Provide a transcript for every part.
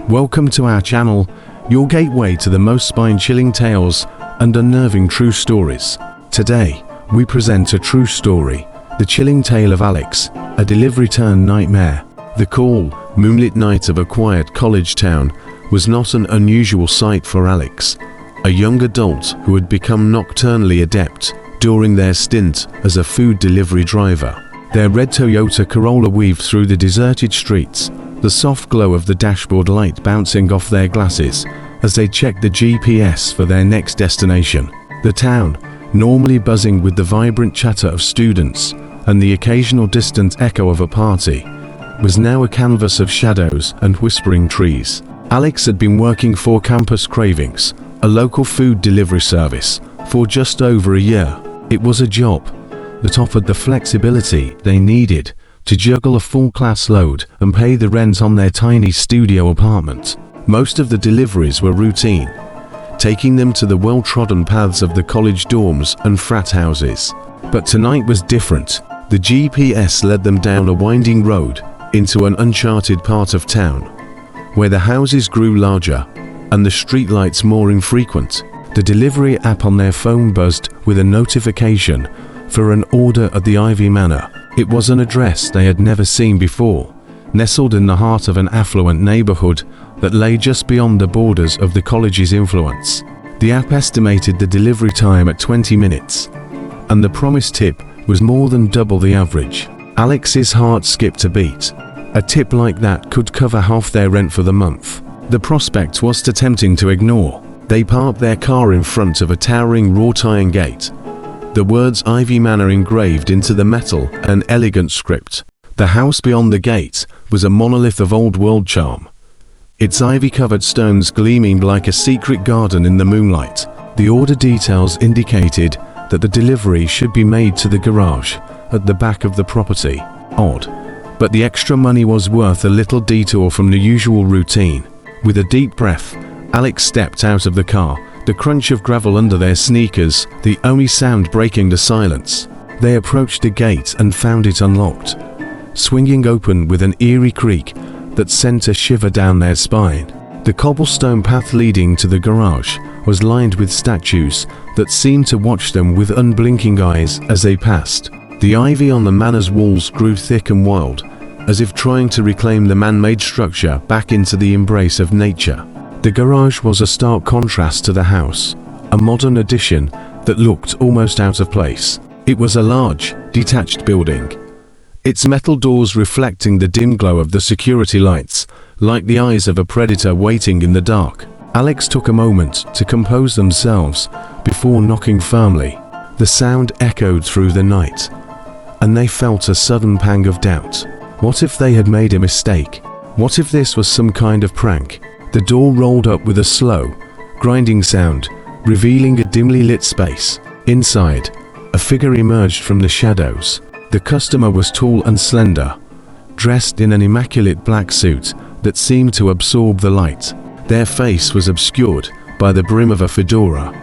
Welcome to our channel, your gateway to the most spine-chilling tales and unnerving true stories. Today, we present a true story, the chilling tale of Alex, a delivery-turned-nightmare. The cool, moonlit night of a quiet college town was not an unusual sight for Alex, a young adult who had become nocturnally adept during their stint as a food delivery driver. Their red Toyota Corolla weaved through the deserted streets, the soft glow of the dashboard light bouncing off their glasses as they checked the GPS for their next destination. The town, normally buzzing with the vibrant chatter of students and the occasional distant echo of a party, was now a canvas of shadows and whispering trees. Alex had been working for Campus Cravings, a local food delivery service, for just over a year. It was a job that offered the flexibility they needed to juggle a full class load and pay the rent on their tiny studio apartment. Most of the deliveries were routine, taking them to the well-trodden paths of the college dorms and frat houses. But tonight was different. The GPS led them down a winding road into an uncharted part of town, where the houses grew larger and the streetlights more infrequent. The delivery app on their phone buzzed with a notification for an order at the Ivy Manor. It was an address they had never seen before, nestled in the heart of an affluent neighborhood that lay just beyond the borders of the college's influence. The app estimated the delivery time at 20 minutes, and the promised tip was more than double the average. Alex's heart skipped a beat. A tip like that could cover half their rent for the month. The prospect was too tempting to ignore. They parked their car in front of a towering wrought iron gate, the words Ivy Manor engraved into the metal, an elegant script. The house beyond the gate was a monolith of old-world charm, its ivy-covered stones gleaming like a secret garden in the moonlight. The order details indicated that the delivery should be made to the garage at the back of the property. Odd, but the extra money was worth a little detour from the usual routine. With a deep breath, Alex stepped out of the car, the crunch of gravel under their sneakers, the only sound breaking the silence. They approached the gate and found it unlocked, swinging open with an eerie creak that sent a shiver down their spine. The cobblestone path leading to the garage was lined with statues that seemed to watch them with unblinking eyes as they passed. The ivy on the manor's walls grew thick and wild, as if trying to reclaim the man-made structure back into the embrace of nature. The garage was a stark contrast to the house, a modern addition that looked almost out of place. It was a large, detached building, its metal doors reflecting the dim glow of the security lights, like the eyes of a predator waiting in the dark. Alex took a moment to compose themselves before knocking firmly. The sound echoed through the night, and they felt a sudden pang of doubt. What if they had made a mistake? What if this was some kind of prank? The door rolled up with a slow, grinding sound, revealing a dimly lit space. Inside, a figure emerged from the shadows. The customer was tall and slender, dressed in an immaculate black suit that seemed to absorb the light. Their face was obscured by the brim of a fedora,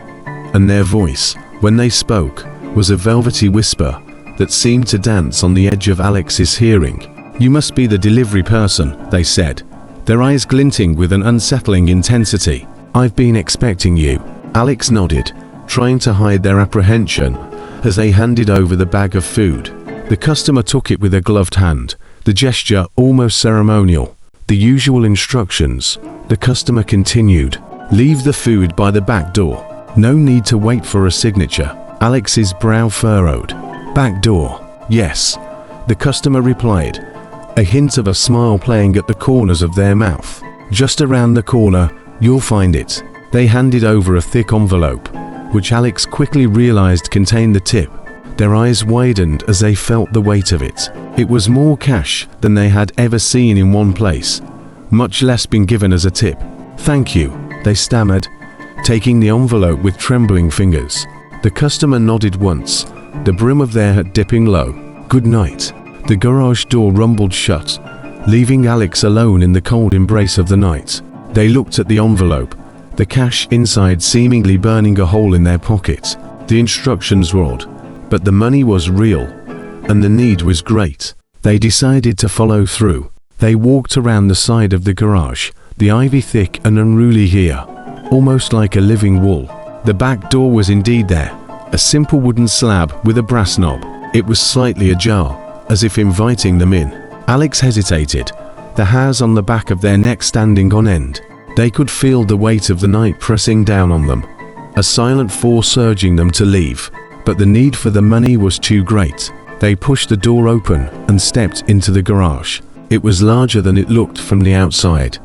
and their voice, when they spoke, was a velvety whisper that seemed to dance on the edge of Alex's hearing. "You must be the delivery person," they said, their eyes glinting with an unsettling intensity. "I've been expecting you." Alex nodded, trying to hide their apprehension as they handed over the bag of food. The customer took it with a gloved hand, the gesture almost ceremonial. The usual instructions, the customer continued. "Leave the food by the back door. No need to wait for a signature." Alex's brow furrowed. "Back door, yes," the customer replied, a hint of a smile playing at the corners of their mouth. "Just around the corner, you'll find it." They handed over a thick envelope, which Alex quickly realized contained the tip. Their eyes widened as they felt the weight of it. It was more cash than they had ever seen in one place, much less been given as a tip. "Thank you," they stammered, taking the envelope with trembling fingers. The customer nodded once, the brim of their hat dipping low. "Good night." The garage door rumbled shut, leaving Alex alone in the cold embrace of the night. They looked at the envelope, the cash inside seemingly burning a hole in their pocket. The instructions were odd, but the money was real, and the need was great. They decided to follow through. They walked around the side of the garage, the ivy thick and unruly here, almost like a living wall. The back door was indeed there, a simple wooden slab with a brass knob. It was slightly ajar, as if inviting them in. Alex hesitated, the hairs on the back of their neck standing on end. They could feel the weight of the night pressing down on them, a silent force urging them to leave, but the need for the money was too great. They pushed the door open and stepped into the garage. It was larger than it looked from the outside,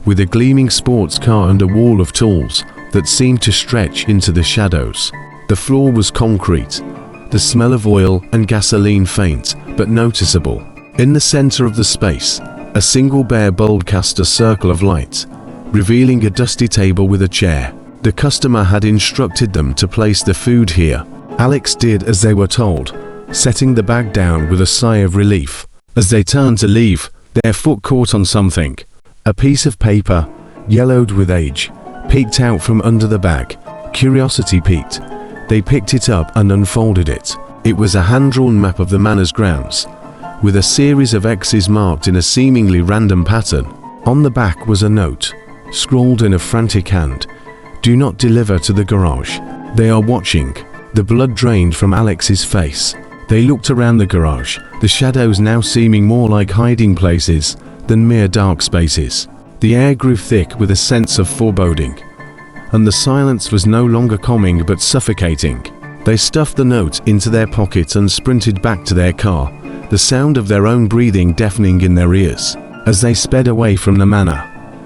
with a gleaming sports car and a wall of tools that seemed to stretch into the shadows. The floor was concrete, the smell of oil and gasoline faint but noticeable. In the center of the space, a single bare bulb cast a circle of light, revealing a dusty table with a chair. The customer had instructed them to place the food here. Alex did as they were told, setting the bag down with a sigh of relief. As they turned to leave, their foot caught on something. A piece of paper, yellowed with age, peeked out from under the bag. Curiosity piqued. They picked it up and unfolded it. It was a hand-drawn map of the manor's grounds, with a series of X's marked in a seemingly random pattern. On the back was a note, scrawled in a frantic hand. "Do not deliver to the garage. They are watching." The blood drained from Alex's face. They looked around the garage, the shadows now seeming more like hiding places than mere dark spaces. The air grew thick with a sense of foreboding, and the silence was no longer calming but suffocating. They stuffed the note into their pocket and sprinted back to their car, the sound of their own breathing deafening in their ears. As they sped away from the manor,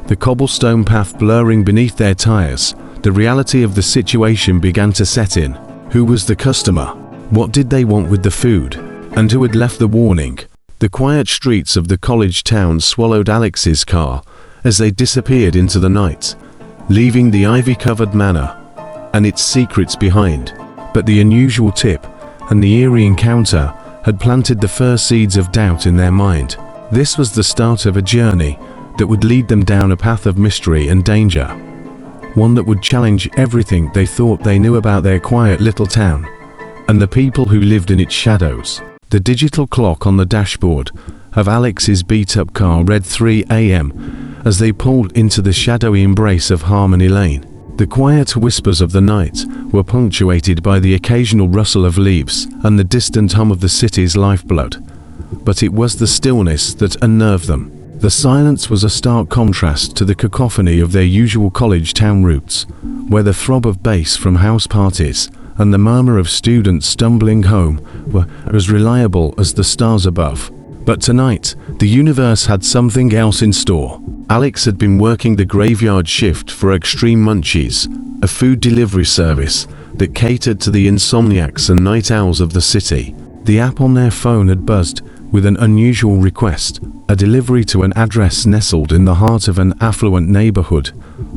the cobblestone path blurring beneath their tires, the reality of the situation began to set in. Who was the customer? What did they want with the food? And who had left the warning? The quiet streets of the college town swallowed Alex's car as they disappeared into the night, leaving the ivy-covered manor and its secrets behind. But the unusual tip and the eerie encounter had planted the first seeds of doubt in their mind. This was the start of a journey that would lead them down a path of mystery and danger, one that would challenge everything they thought they knew about their quiet little town and the people who lived in its shadows. The digital clock on the dashboard of Alex's beat-up car read 3 a.m. as they pulled into the shadowy embrace of Harmony Lane. The quiet whispers of the night were punctuated by the occasional rustle of leaves and the distant hum of the city's lifeblood. But it was the stillness that unnerved them. The silence was a stark contrast to the cacophony of their usual college town routes, where the throb of bass from house parties and the murmur of students stumbling home were as reliable as the stars above. But tonight, the universe had something else in store. Alex had been working the graveyard shift for Extreme Munchies, a food delivery service that catered to the insomniacs and night owls of the city. The app on their phone had buzzed with an unusual request, a delivery to an address nestled in the heart of an affluent neighborhood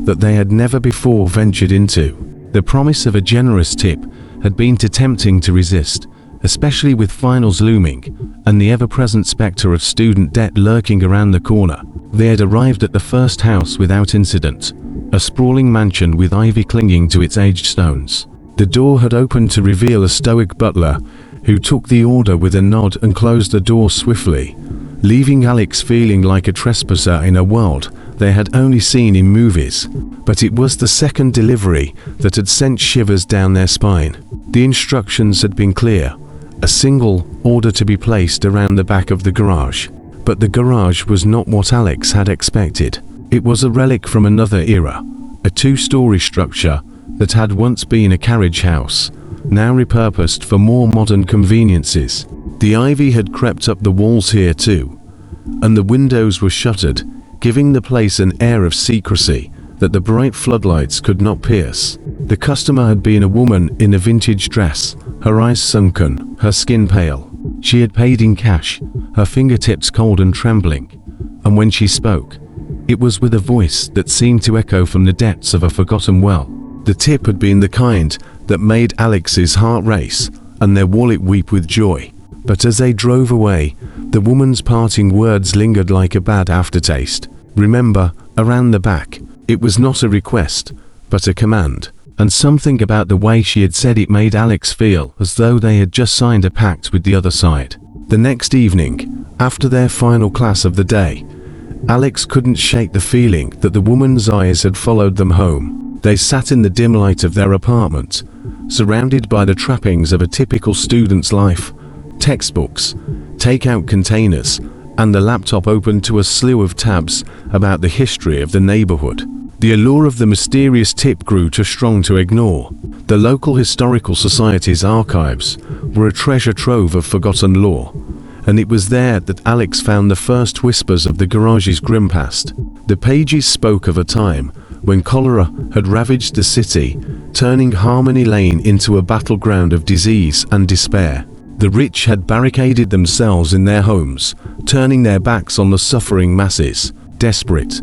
that they had never before ventured into. The promise of a generous tip had been too tempting to resist, especially with finals looming and the ever-present specter of student debt lurking around the corner. They had arrived at the first house without incident, a sprawling mansion with ivy clinging to its aged stones. The door had opened to reveal a stoic butler who took the order with a nod and closed the door swiftly, leaving Alex feeling like a trespasser in a world they had only seen in movies. But it was the second delivery that had sent shivers down their spine. The instructions had been clear, a single order to be placed around the back of the garage. But the garage was not what Alex had expected. It was a relic from another era, a two-story structure that had once been a carriage house, now repurposed for more modern conveniences. The ivy had crept up the walls here too, and the windows were shuttered, giving the place an air of secrecy that the bright floodlights could not pierce. The customer had been a woman in a vintage dress, her eyes sunken, her skin pale. She had paid in cash, her fingertips cold and trembling, and when she spoke, it was with a voice that seemed to echo from the depths of a forgotten well. The tip had been the kind that made Alex's heart race and their wallet weep with joy. But as they drove away, the woman's parting words lingered like a bad aftertaste. Remember, around the back. It was not a request, but a command. And something about the way she had said it made Alex feel as though they had just signed a pact with the other side. The next evening, after their final class of the day, Alex couldn't shake the feeling that the woman's eyes had followed them home. They sat in the dim light of their apartment, surrounded by the trappings of a typical student's life: textbooks, takeout containers, and the laptop open to a slew of tabs about the history of the neighborhood. The allure of the mysterious tip grew too strong to ignore. The local historical society's archives were a treasure trove of forgotten lore, and it was there that Alex found the first whispers of the garage's grim past. The pages spoke of a time when cholera had ravaged the city, turning Harmony Lane into a battleground of disease and despair. The rich had barricaded themselves in their homes, turning their backs on the suffering masses. Desperate,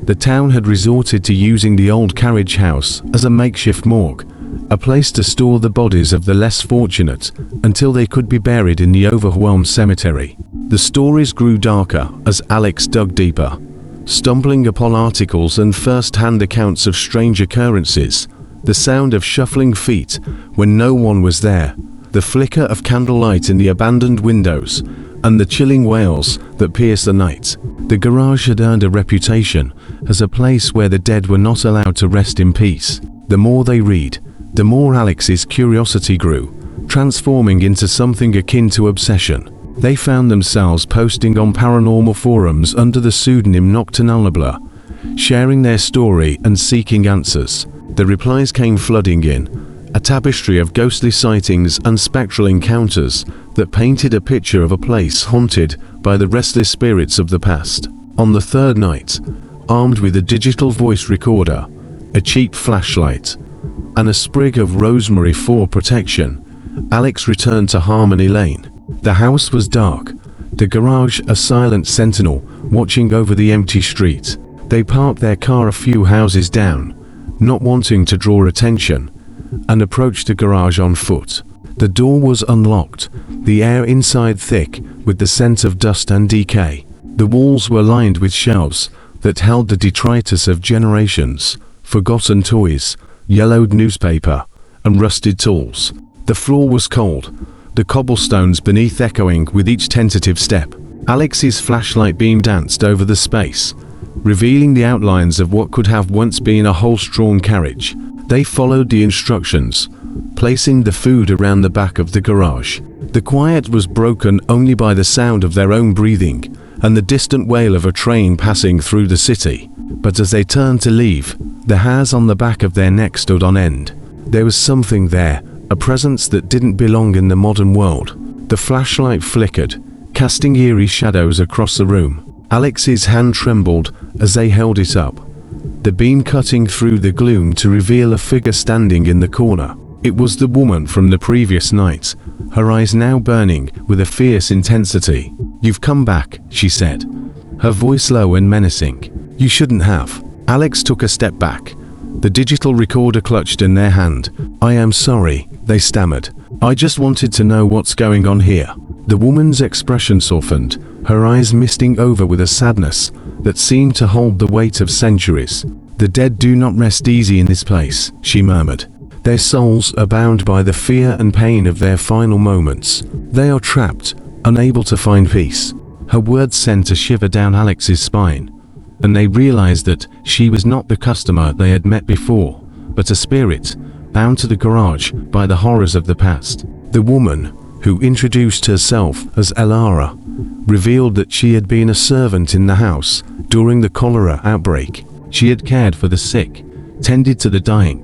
the town had resorted to using the old carriage house as a makeshift morgue, a place to store the bodies of the less fortunate until they could be buried in the overwhelmed cemetery. The stories grew darker as Alex dug deeper, stumbling upon articles and first-hand accounts of strange occurrences: the sound of shuffling feet when no one was there, the flicker of candlelight in the abandoned windows, and the chilling wails that pierced the night. The garage had earned a reputation as a place where the dead were not allowed to rest in peace. The more they read, the more Alex's curiosity grew, transforming into something akin to obsession. They found themselves posting on paranormal forums under the pseudonym Nocturnalibla, sharing their story and seeking answers. The replies came flooding in, a tapestry of ghostly sightings and spectral encounters that painted a picture of a place haunted by the restless spirits of the past. On the third night, armed with a digital voice recorder, a cheap flashlight, and a sprig of rosemary for protection, Alex returned to Harmony Lane. The house was dark, the garage a silent sentinel watching over the empty street. They parked their car a few houses down, not wanting to draw attention, and approached the garage on foot. The door was unlocked, the air inside thick with the scent of dust and decay. The walls were lined with shelves that held the detritus of generations: forgotten toys, yellowed newspaper, and rusted tools. The floor was cold, the cobblestones beneath echoing with each tentative step. Alex's flashlight beam danced over the space, revealing the outlines of what could have once been a horse-drawn carriage. They followed the instructions, placing the food around the back of the garage. The quiet was broken only by the sound of their own breathing and the distant wail of a train passing through the city. But as they turned to leave, the hairs on the back of their neck stood on end. There was something there, a presence that didn't belong in the modern world. The flashlight flickered, casting eerie shadows across the room. Alex's hand trembled as they held it up, the beam cutting through the gloom to reveal a figure standing in the corner. It was the woman from the previous night, her eyes now burning with a fierce intensity. "You've come back," she said, her voice low and menacing. "You shouldn't have." Alex took a step back, the digital recorder clutched in their hand. "I am sorry," they stammered. "I just wanted to know what's going on here." The woman's expression softened, her eyes misting over with a sadness that seemed to hold the weight of centuries. "The dead do not rest easy in this place," she murmured. "Their souls are bound by the fear and pain of their final moments. They are trapped, unable to find peace." Her words sent a shiver down Alex's spine, and they realized that she was not the customer they had met before, but a spirit, bound to the garage by the horrors of the past. The woman, who introduced herself as Elara, revealed that she had been a servant in the house during the cholera outbreak. She had cared for the sick, tended to the dying,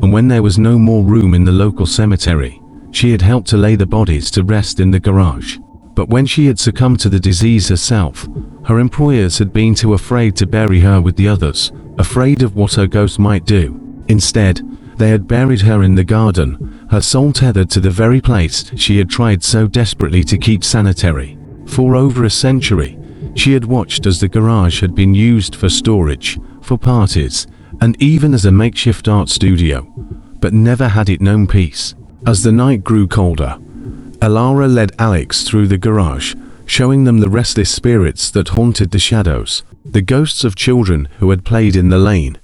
and when there was no more room in the local cemetery, she had helped to lay the bodies to rest in the garage. But when she had succumbed to the disease herself, her employers had been too afraid to bury her with the others, afraid of what her ghost might do. Instead, they had buried her in the garden, her soul tethered to the very place she had tried so desperately to keep sanitary. For over a century, she had watched as the garage had been used for storage, for parties, and even as a makeshift art studio, but never had it known peace. As the night grew colder, Elara led Alex through the garage, showing them the restless spirits that haunted the shadows, the ghosts of children who had played in the lane,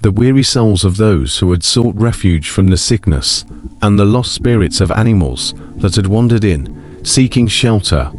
the weary souls of those who had sought refuge from the sickness, and the lost spirits of animals that had wandered in, seeking shelter,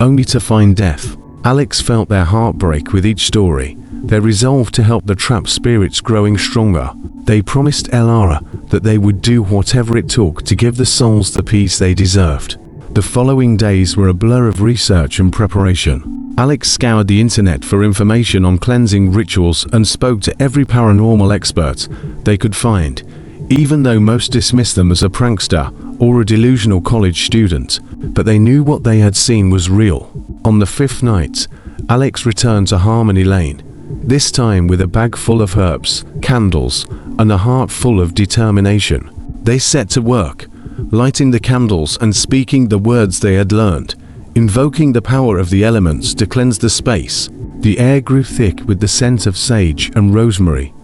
only to find death. Alex felt their heart break with each story, their resolve to help the trapped spirits growing stronger. They promised Elara that they would do whatever it took to give the souls the peace they deserved. The following days were a blur of research and preparation. Alex scoured the internet for information on cleansing rituals and spoke to every paranormal expert they could find, even though most dismissed them as a prankster or a delusional college student. But they knew what they had seen was real. On the 5th night, Alex returned to Harmony Lane, this time with a bag full of herbs, candles, and a heart full of determination. They set to work, lighting the candles and speaking the words they had learned, invoking the power of the elements to cleanse the space. The air grew thick with the scent of sage and rosemary,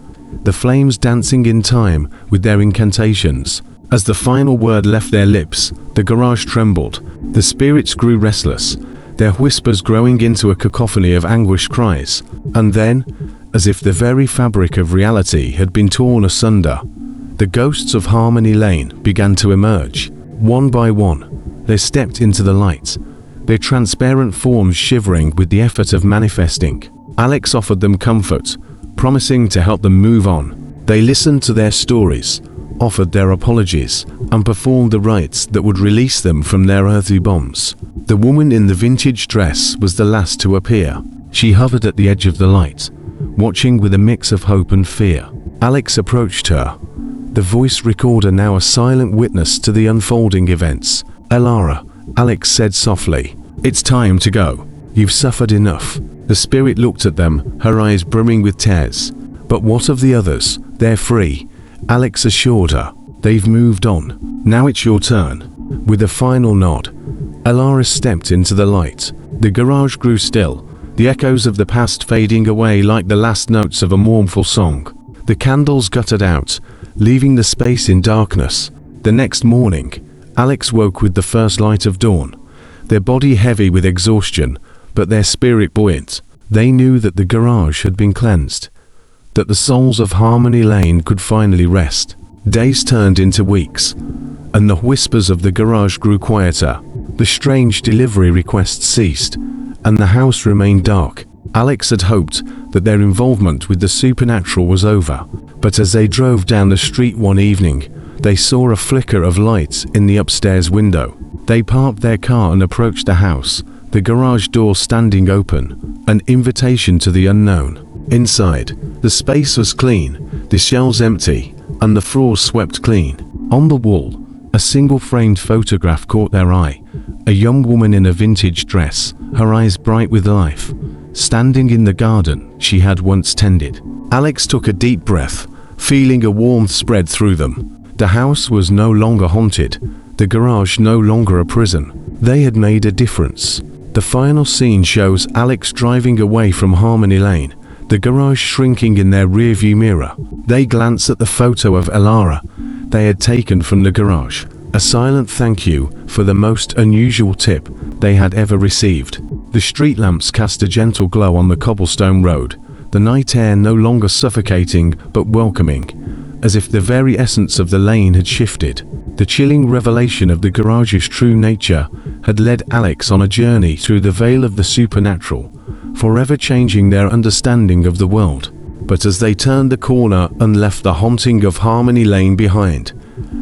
the flames dancing in time with their incantations. As the final word left their lips, the garage trembled. The spirits grew restless, their whispers growing into a cacophony of anguished cries. And then, as if the very fabric of reality had been torn asunder, the ghosts of Harmony Lane began to emerge. One by one, they stepped into the light, their transparent forms shivering with the effort of manifesting. Alex offered them comfort, promising to help them move on. They listened to their stories, offered their apologies, and performed the rites that would release them from their earthly bonds. The woman in the vintage dress was the last to appear. She hovered at the edge of the light, watching with a mix of hope and fear. Alex approached her, the voice recorder now a silent witness to the unfolding events. "Elara," Alex said softly, "it's time to go. You've suffered enough." The spirit looked at them, her eyes brimming with tears. "But what of the others? They're free," Alex assured her. "They've moved on. Now it's your turn." With a final nod, Elara stepped into the light. The garage grew still, the echoes of the past fading away like the last notes of a mournful song. The candles guttered out, leaving the space in darkness. The next morning, Alex woke with the first light of dawn, their body heavy with exhaustion, but their spirit buoyant. They knew that the garage had been cleansed, that the souls of Harmony Lane could finally rest. Days turned into weeks, and the whispers of the garage grew quieter. The strange delivery requests ceased, and the house remained dark. Alex had hoped that their involvement with the supernatural was over, but as they drove down the street one evening, they saw a flicker of light in the upstairs window. They parked their car and approached the house, the garage door standing open, an invitation to the unknown. Inside, the space was clean, the shelves empty, and the floor swept clean. On the wall, a single framed photograph caught their eye, a young woman in a vintage dress, her eyes bright with life, standing in the garden she had once tended. Alex took a deep breath, feeling a warmth spread through them. The house was no longer haunted, the garage no longer a prison. They had made a difference. The final scene shows Alex driving away from Harmony Lane, the garage shrinking in their rearview mirror. They glance at the photo of Elara they had taken from the garage, a silent thank you for the most unusual tip they had ever received. The street lamps cast a gentle glow on the cobblestone road, the night air no longer suffocating but welcoming, as if the very essence of the lane had shifted. The chilling revelation of the garage's true nature had led Alex on a journey through the veil of the supernatural, forever changing their understanding of the world. But as they turned the corner and left the haunting of Harmony Lane behind,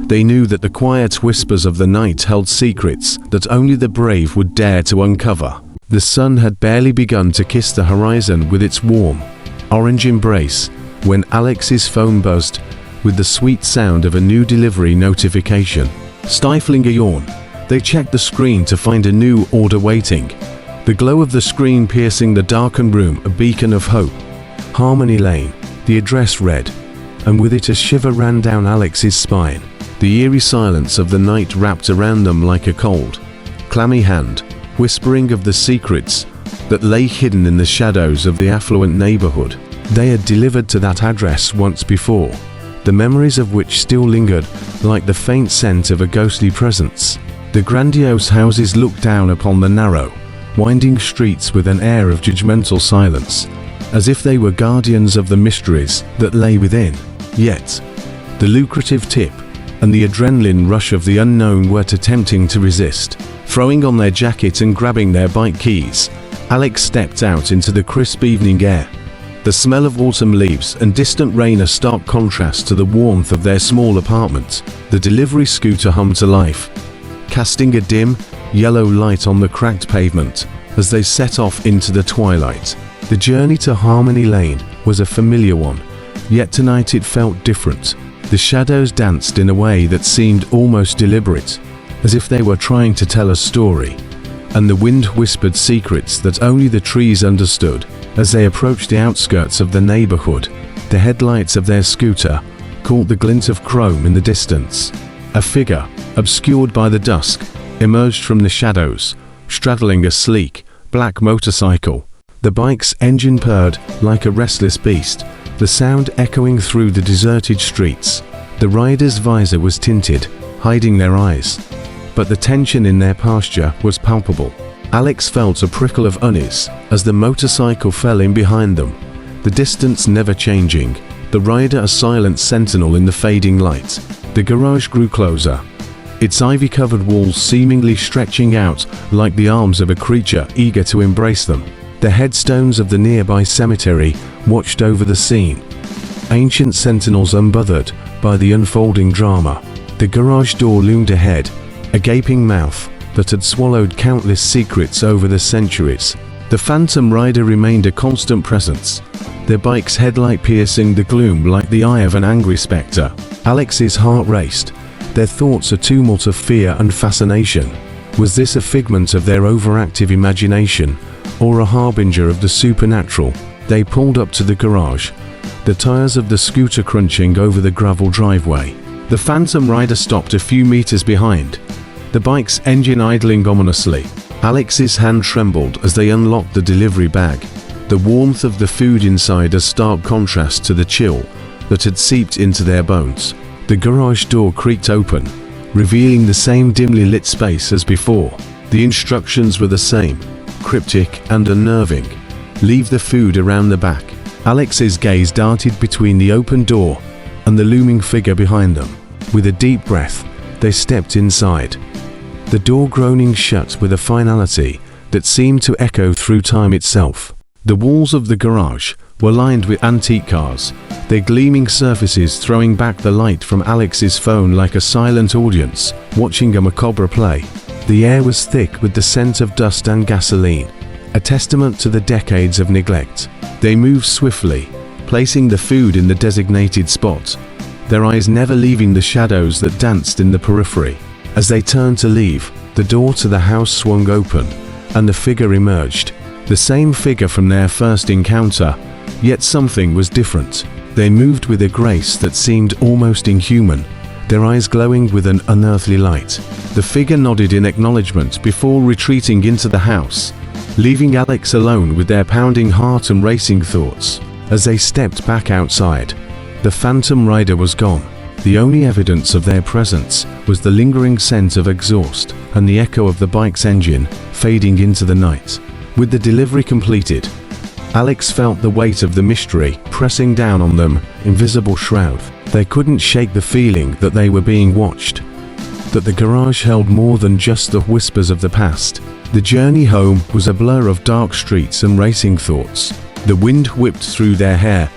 they knew that the quiet whispers of the night held secrets that only the brave would dare to uncover. The sun had barely begun to kiss the horizon with its warm, orange embrace when Alex's phone buzzed with the sweet sound of a new delivery notification. Stifling a yawn, they checked the screen to find a new order waiting, the glow of the screen piercing the darkened room a beacon of hope. Harmony Lane, the address read, and with it a shiver ran down Alex's spine. The eerie silence of the night wrapped around them like a cold, clammy hand, whispering of the secrets that lay hidden in the shadows of the affluent neighborhood. They had delivered to that address once before, the memories of which still lingered like the faint scent of a ghostly presence. The grandiose houses looked down upon the narrow, winding streets with an air of judgmental silence, as if they were guardians of the mysteries that lay within. Yet, the lucrative tip and the adrenaline rush of the unknown were too tempting to resist. Throwing on their jacket and grabbing their bike keys, Alex stepped out into the crisp evening air. The smell of autumn leaves and distant rain a stark contrast to the warmth of their small apartment. The delivery scooter hummed to life, casting a dim, yellow light on the cracked pavement as they set off into the twilight. The journey to Harmony Lane was a familiar one, yet tonight it felt different. The shadows danced in a way that seemed almost deliberate, as if they were trying to tell a story, and the wind whispered secrets that only the trees understood. As they approached the outskirts of the neighborhood, the headlights of their scooter caught the glint of chrome in the distance. A figure, obscured by the dusk, emerged from the shadows, straddling a sleek, black motorcycle. The bike's engine purred like a restless beast, the sound echoing through the deserted streets. The rider's visor was tinted, hiding their eyes, but the tension in their posture was palpable. Alex felt a prickle of unease as the motorcycle fell in behind them, the distance never changing, the rider a silent sentinel in the fading light. The garage grew closer, its ivy-covered walls seemingly stretching out like the arms of a creature eager to embrace them. The headstones of the nearby cemetery watched over the scene, ancient sentinels unbothered by the unfolding drama. The garage door loomed ahead, a gaping mouth that had swallowed countless secrets over the centuries. The phantom rider remained a constant presence, their bike's headlight piercing the gloom like the eye of an angry spectre. Alex's heart raced, their thoughts a tumult of fear and fascination. Was this a figment of their overactive imagination, or a harbinger of the supernatural? They pulled up to the garage, the tires of the scooter crunching over the gravel driveway. The phantom rider stopped a few meters behind, the bike's engine idling ominously. Alex's hand trembled as they unlocked the delivery bag, the warmth of the food inside a stark contrast to the chill that had seeped into their bones. The garage door creaked open, revealing the same dimly lit space as before. The instructions were the same, cryptic and unnerving. Leave the food around the back. Alex's gaze darted between the open door and the looming figure behind them. With a deep breath, they stepped inside, the door groaning shut with a finality that seemed to echo through time itself. The walls of the garage were lined with antique cars, their gleaming surfaces throwing back the light from Alex's phone like a silent audience watching a macabre play. The air was thick with the scent of dust and gasoline, a testament to the decades of neglect. They moved swiftly, placing the food in the designated spot, their eyes never leaving the shadows that danced in the periphery. As they turned to leave, the door to the house swung open, and the figure emerged. The same figure from their first encounter, yet something was different. They moved with a grace that seemed almost inhuman, their eyes glowing with an unearthly light. The figure nodded in acknowledgement before retreating into the house, leaving Alex alone with their pounding heart and racing thoughts. As they stepped back outside, the phantom rider was gone. The only evidence of their presence was the lingering scent of exhaust and the echo of the bike's engine fading into the night. With the delivery completed, Alex felt the weight of the mystery pressing down on them, invisible shroud. They couldn't shake the feeling that they were being watched, that the garage held more than just the whispers of the past. The journey home was a blur of dark streets and racing thoughts. The wind whipped through their hair,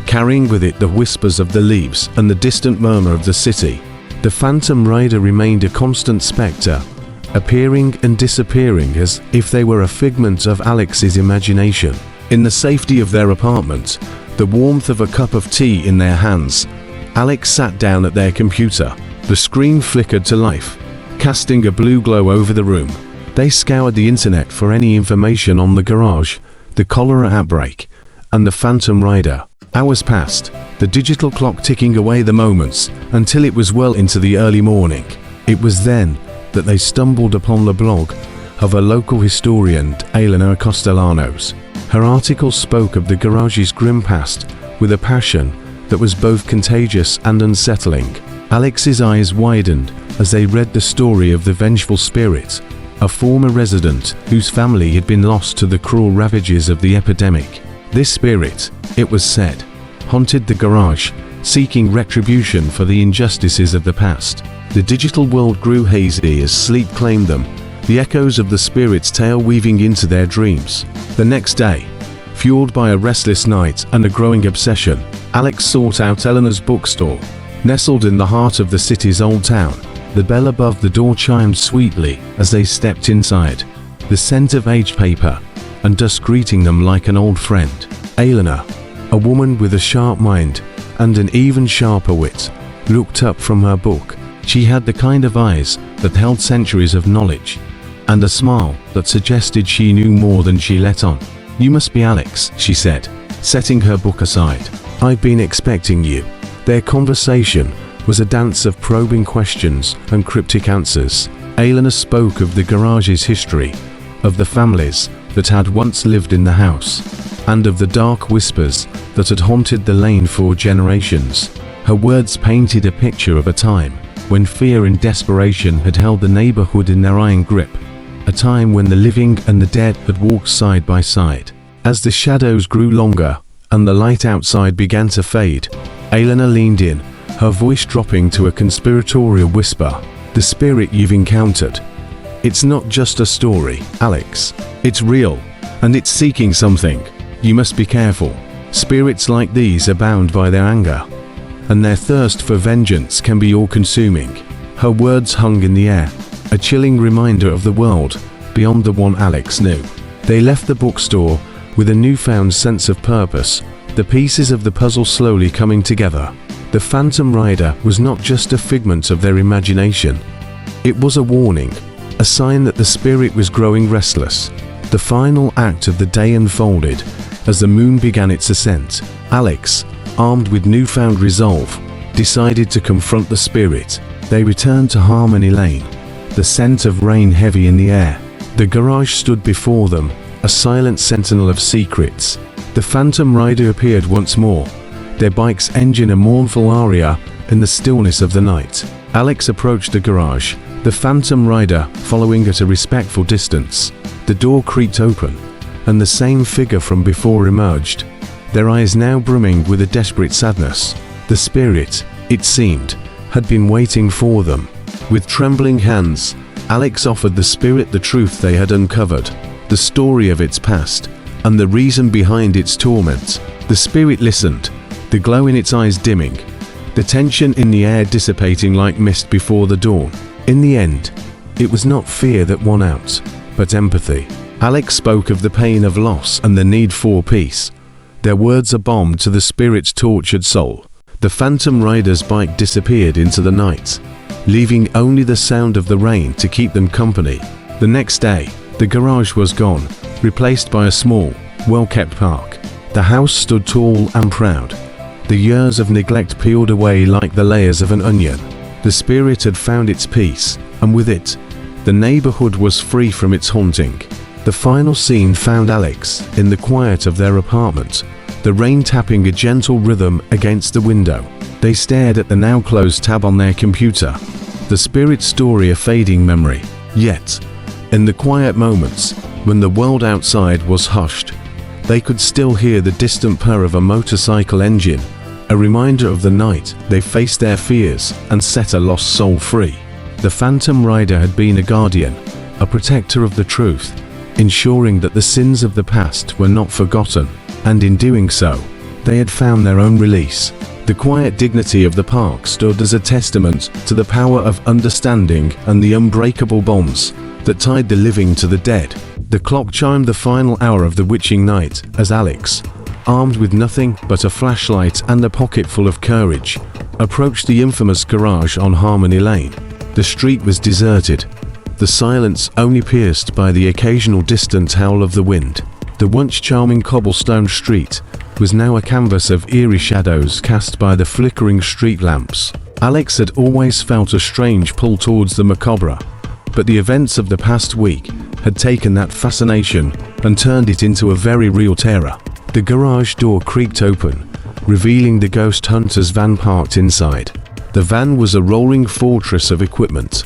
carrying with it the whispers of the leaves and the distant murmur of the city. The phantom rider remained a constant spectre, appearing and disappearing as if they were a figment of Alex's imagination. In the safety of their apartment, the warmth of a cup of tea in their hands, Alex sat down at their computer. The screen flickered to life, casting a blue glow over the room. They scoured the internet for any information on the garage, the cholera outbreak, and the phantom rider. Hours passed, the digital clock ticking away the moments until it was well into the early morning. It was then that they stumbled upon the blog of a local historian, Elena Castellanos. Her article spoke of the garage's grim past with a passion that was both contagious and unsettling. Alex's eyes widened as they read the story of the vengeful spirit, a former resident whose family had been lost to the cruel ravages of the epidemic. This spirit, it was said, haunted the garage, seeking retribution for the injustices of the past. The digital world grew hazy as sleep claimed them, the echoes of the spirit's tale weaving into their dreams. The next day, fueled by a restless night and a growing obsession, Alex sought out Eleanor's bookstore. Nestled in the heart of the city's old town, the bell above the door chimed sweetly as they stepped inside, the scent of aged paper and dust greeting them like an old friend. Eleanor, a woman with a sharp mind and an even sharper wit, looked up from her book. She had the kind of eyes that held centuries of knowledge, and a smile that suggested she knew more than she let on. "You must be Alex," she said, setting her book aside. "I've been expecting you." Their conversation was a dance of probing questions and cryptic answers. Eleanor spoke of the garage's history, of the families that had once lived in the house, and of the dark whispers that had haunted the lane for generations. Her words painted a picture of a time when fear and desperation had held the neighborhood in their iron grip, a time when the living and the dead had walked side by side. As the shadows grew longer and the light outside began to fade, Eleanor leaned in, her voice dropping to a conspiratorial whisper. "The spirit you've encountered, it's not just a story, Alex. It's real, and it's seeking something. You must be careful. Spirits like these are bound by their anger, and their thirst for vengeance can be all-consuming." Her words hung in the air, a chilling reminder of the world beyond the one Alex knew. They left the bookstore with a newfound sense of purpose, the pieces of the puzzle slowly coming together. The Phantom Rider was not just a figment of their imagination. It was a warning, a sign that the spirit was growing restless. The final act of the day unfolded as the moon began its ascent. Alex, armed with newfound resolve, decided to confront the spirit. They returned to Harmony Lane, the scent of rain heavy in the air. The garage stood before them, a silent sentinel of secrets. The Phantom Rider appeared once more, their bike's engine a mournful aria in the stillness of the night. Alex approached the garage, the Phantom Rider following at a respectful distance. The door creaked open, and the same figure from before emerged, their eyes now brimming with a desperate sadness. The spirit, it seemed, had been waiting for them. With trembling hands, Alex offered the spirit the truth they had uncovered, the story of its past, and the reason behind its torment. The spirit listened, the glow in its eyes dimming, the tension in the air dissipating like mist before the dawn. In the end, it was not fear that won out, but empathy. Alex spoke of the pain of loss and the need for peace, their words a balm to the spirit's tortured soul. The Phantom Rider's bike disappeared into the night, leaving only the sound of the rain to keep them company. The next day, the garage was gone, replaced by a small, well-kept park. The house stood tall and proud, the years of neglect peeled away like the layers of an onion. The spirit had found its peace, and with it, the neighborhood was free from its haunting. The final scene found Alex in the quiet of their apartment, the rain tapping a gentle rhythm against the window. They stared at the now closed tab on their computer, the spirit's story a fading memory. Yet, in the quiet moments, when the world outside was hushed, they could still hear the distant purr of a motorcycle engine, a reminder of the night they faced their fears and set a lost soul free. The Phantom Rider had been a guardian, a protector of the truth, ensuring that the sins of the past were not forgotten, and in doing so, they had found their own release. The quiet dignity of the park stood as a testament to the power of understanding and the unbreakable bonds that tied the living to the dead. The clock chimed the final hour of the witching night as Alex, armed with nothing but a flashlight and a pocket full of courage, approached the infamous garage on Harmony Lane. The street was deserted, the silence only pierced by the occasional distant howl of the wind. The once charming cobblestone street was now a canvas of eerie shadows cast by the flickering street lamps. Alex had always felt a strange pull towards the macabre, but the events of the past week had taken that fascination and turned it into a very real terror. The garage door creaked open, revealing the ghost hunter's van parked inside. The van was a rolling fortress of equipment,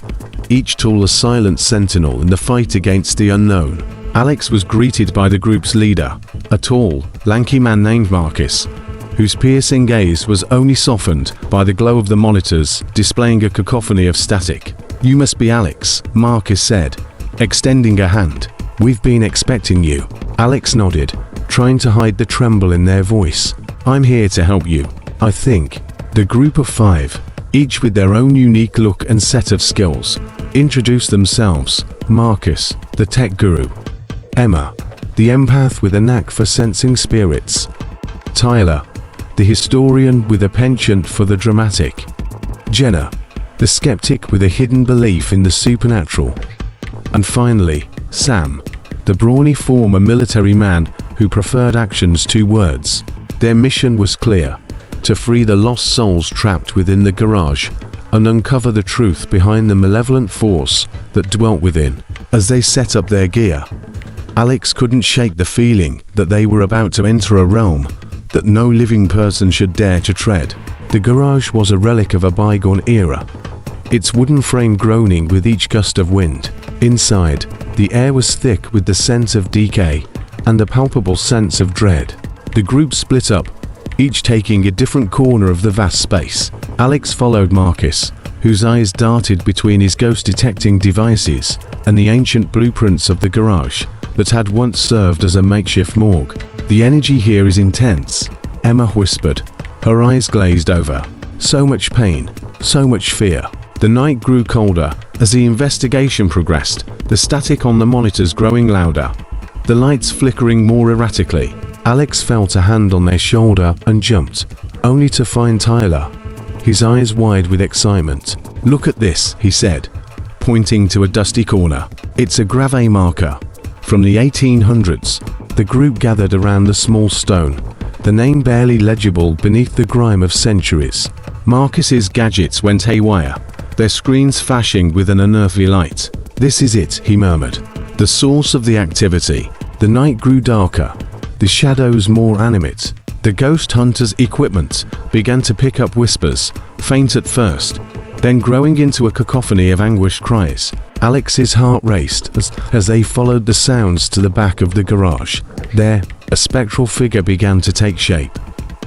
each tool a silent sentinel in the fight against the unknown. Alex was greeted by the group's leader, a tall, lanky man named Marcus, whose piercing gaze was only softened by the glow of the monitors displaying a cacophony of static. "You must be Alex," Marcus said, extending a hand. "We've been expecting you." Alex nodded, trying to hide the tremble in their voice. "I'm here to help you, I think." The group of 5, each with their own unique look and set of skills, introduced themselves. Marcus, the tech guru. Emma, the empath with a knack for sensing spirits. Tyler, the historian with a penchant for the dramatic. Jenna, the skeptic with a hidden belief in the supernatural. And finally, Sam, the brawny former military man who preferred actions to words. Their mission was clear: to free the lost souls trapped within the garage and uncover the truth behind the malevolent force that dwelt within. As they set up their gear, Alex couldn't shake the feeling that they were about to enter a realm that no living person should dare to tread. The garage was a relic of a bygone era, its wooden frame groaning with each gust of wind. Inside, the air was thick with the scent of decay and a palpable sense of dread. The group split up, each taking a different corner of the vast space. Alex followed Marcus, whose eyes darted between his ghost-detecting devices and the ancient blueprints of the garage that had once served as a makeshift morgue. "The energy here is intense," Emma whispered, her eyes glazed over. "So much pain, so much fear." The night grew colder as the investigation progressed, the static on the monitors growing louder, the lights flickering more erratically. Alex felt a hand on their shoulder and jumped, only to find Tyler, his eyes wide with excitement. "Look at this," he said, pointing to a dusty corner. "It's a grave marker from the 1800s. The group gathered around the small stone, the name barely legible beneath the grime of centuries. Marcus's gadgets went haywire, their screens flashing with an unearthly light. "This is it," he murmured. The source of the activity. The night grew darker, the shadows more animate. The ghost hunter's equipment began to pick up whispers, faint at first, then growing into a cacophony of anguished cries. Alex's heart raced as they followed the sounds to the back of the garage. There, a spectral figure began to take shape.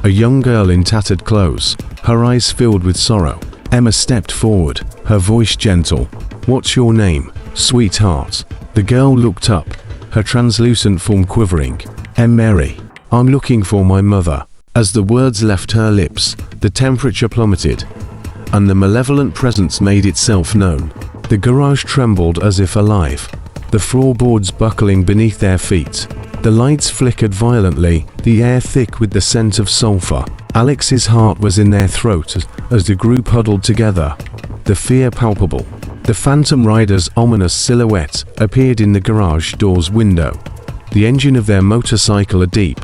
A young girl in tattered clothes, her eyes filled with sorrow. Emma stepped forward, her voice gentle. "What's your name, sweetheart?" The girl looked up, her translucent form quivering. "Mary. I'm looking for my mother." As the words left her lips, the temperature plummeted, and the malevolent presence made itself known. The garage trembled as if alive, the floorboards buckling beneath their feet. The lights flickered violently, the air thick with the scent of sulfur. Alex's heart was in their throat as the group huddled together, the fear palpable. The Phantom Rider's ominous silhouette appeared in the garage door's window, the engine of their motorcycle a deep,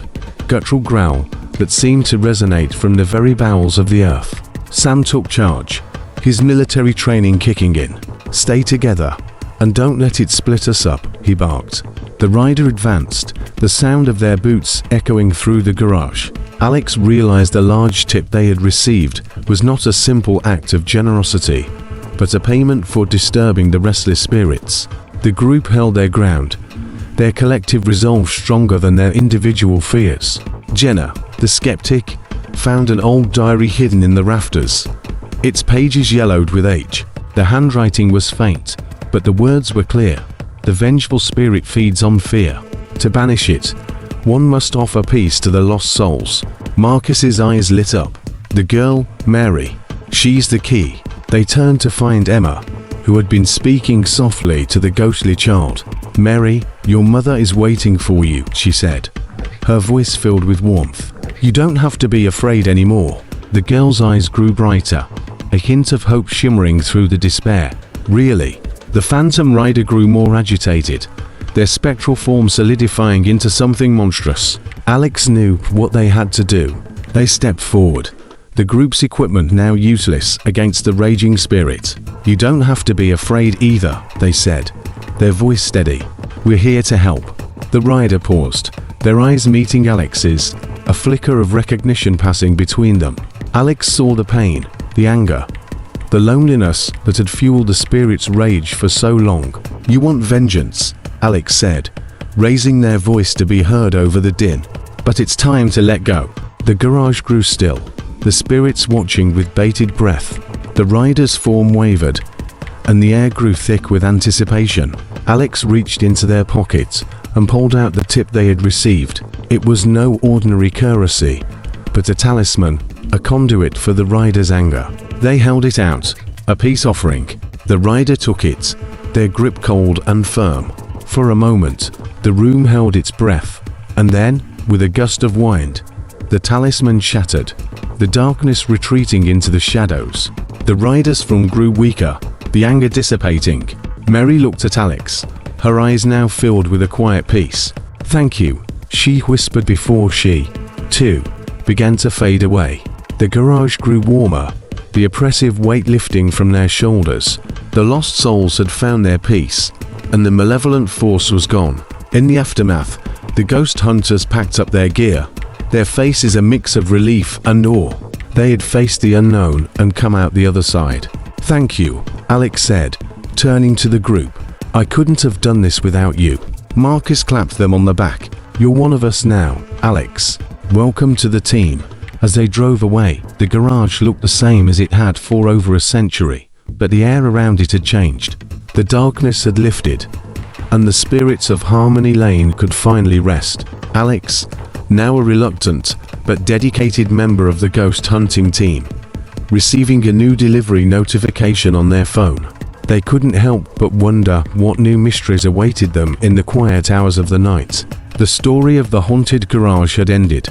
guttural growl that seemed to resonate from the very bowels of the earth. Sam took charge, his military training kicking in. "Stay together, and don't let it split us up," he barked. The rider advanced, the sound of their boots echoing through the garage. Alex realized the large tip they had received was not a simple act of generosity, but a payment for disturbing the restless spirits. The group held their ground, their collective resolve stronger than their individual fears. Jenna, the skeptic, found an old diary hidden in the rafters, its pages yellowed with age. The handwriting was faint, but the words were clear. "The vengeful spirit feeds on fear. To banish it, one must offer peace to the lost souls." Marcus's eyes lit up. "The girl, Mary. She's the key." They turned to find Emma, who had been speaking softly to the ghostly child. "Mary, your mother is waiting for you," she said, her voice filled with warmth. "You don't have to be afraid anymore." The girl's eyes grew brighter, a hint of hope shimmering through the despair. "Really?" The Phantom Rider grew more agitated, their spectral form solidifying into something monstrous. Alex knew what they had to do. They stepped forward, the group's equipment now useless against the raging spirit. "You don't have to be afraid either," they said, their voice steady. "We're here to help." The rider paused, their eyes meeting Alex's, a flicker of recognition passing between them. Alex saw the pain, the anger, the loneliness that had fueled the spirit's rage for so long. "You want vengeance," Alex said, raising their voice to be heard over the din. "But it's time to let go." The garage grew still, the spirits watching with bated breath. The rider's form wavered, and the air grew thick with anticipation. Alex reached into their pocket and pulled out the tip they had received. It was no ordinary currency, but a talisman, a conduit for the rider's anger. They held it out, a peace offering. The rider took it, their grip cold and firm. For a moment, the room held its breath, and then, with a gust of wind, the talisman shattered, the darkness retreating into the shadows. The rider's form grew weaker, the anger dissipating. Mary looked at Alex, her eyes now filled with a quiet peace. "Thank you," she whispered before she, too, began to fade away. The garage grew warmer, the oppressive weight lifting from their shoulders. The lost souls had found their peace, and the malevolent force was gone. In the aftermath, the ghost hunters packed up their gear, their faces a mix of relief and awe. They had faced the unknown and come out the other side. "Thank you," Alex said, turning to the group. "I couldn't have done this without you." Marcus clapped them on the back. "You're one of us now, Alex. Welcome to the team." As they drove away, the garage looked the same as it had for over a century, but the air around it had changed. The darkness had lifted, and the spirits of Harmony Lane could finally rest. Alex, now a reluctant but dedicated member of the ghost hunting team, receiving a new delivery notification on their phone. They couldn't help but wonder what new mysteries awaited them in the quiet hours of the night. The story of the haunted garage had ended,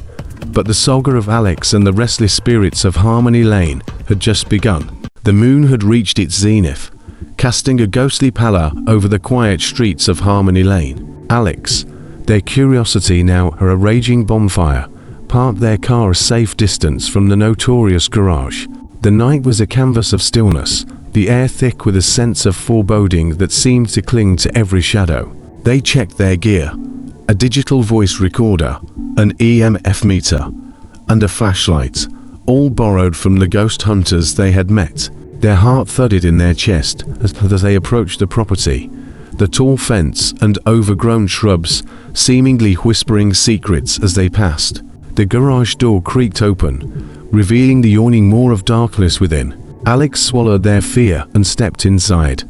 but the saga of Alex and the restless spirits of Harmony Lane had just begun. The moon had reached its zenith, casting a ghostly pallor over the quiet streets of Harmony Lane. Alex, their curiosity now a raging bonfire, parked their car a safe distance from the notorious garage. The night was a canvas of stillness, the air thick with a sense of foreboding that seemed to cling to every shadow. They checked their gear, a digital voice recorder, an EMF meter, and a flashlight, all borrowed from the ghost hunters they had met. Their heart thudded in their chest as they approached the property, the tall fence and overgrown shrubs seemingly whispering secrets as they passed. The garage door creaked open, revealing the yawning maw of darkness within. Alex swallowed their fear and stepped inside,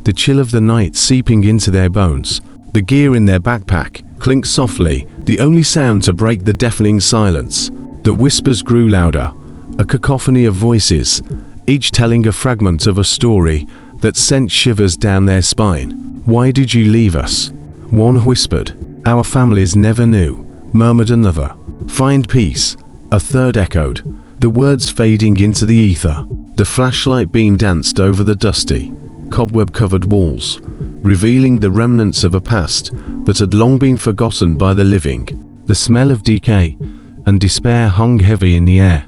the chill of the night seeping into their bones. The gear in their backpack clinked softly, the only sound to break the deafening silence. The whispers grew louder, a cacophony of voices, each telling a fragment of a story that sent shivers down their spine. "Why did you leave us?" one whispered. "Our families never knew," murmured another. "Find peace," a third echoed, the words fading into the ether. The flashlight beam danced over the dusty, cobweb-covered walls, revealing the remnants of a past that had long been forgotten by the living. The smell of decay and despair hung heavy in the air,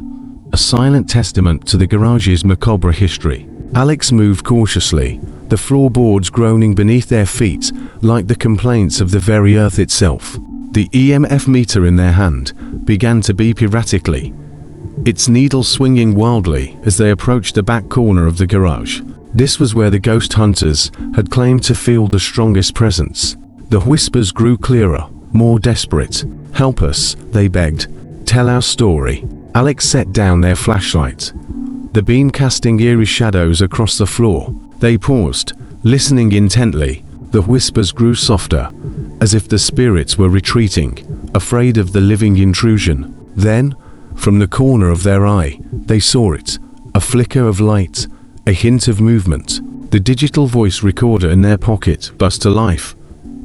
a silent testament to the garage's macabre history. Alex moved cautiously, the floorboards groaning beneath their feet like the complaints of the very earth itself. The EMF meter in their hand began to beep erratically, its needle swinging wildly as they approached the back corner of the garage. This was where the ghost hunters had claimed to feel the strongest presence. The whispers grew clearer, more desperate. "Help us," they begged. "Tell our story." Alex set down their flashlight, the beam casting eerie shadows across the floor. They paused, listening intently. The whispers grew softer, as if the spirits were retreating, afraid of the living intrusion. Then, from the corner of their eye, they saw it, a flicker of light, a hint of movement. The digital voice recorder in their pocket burst to life,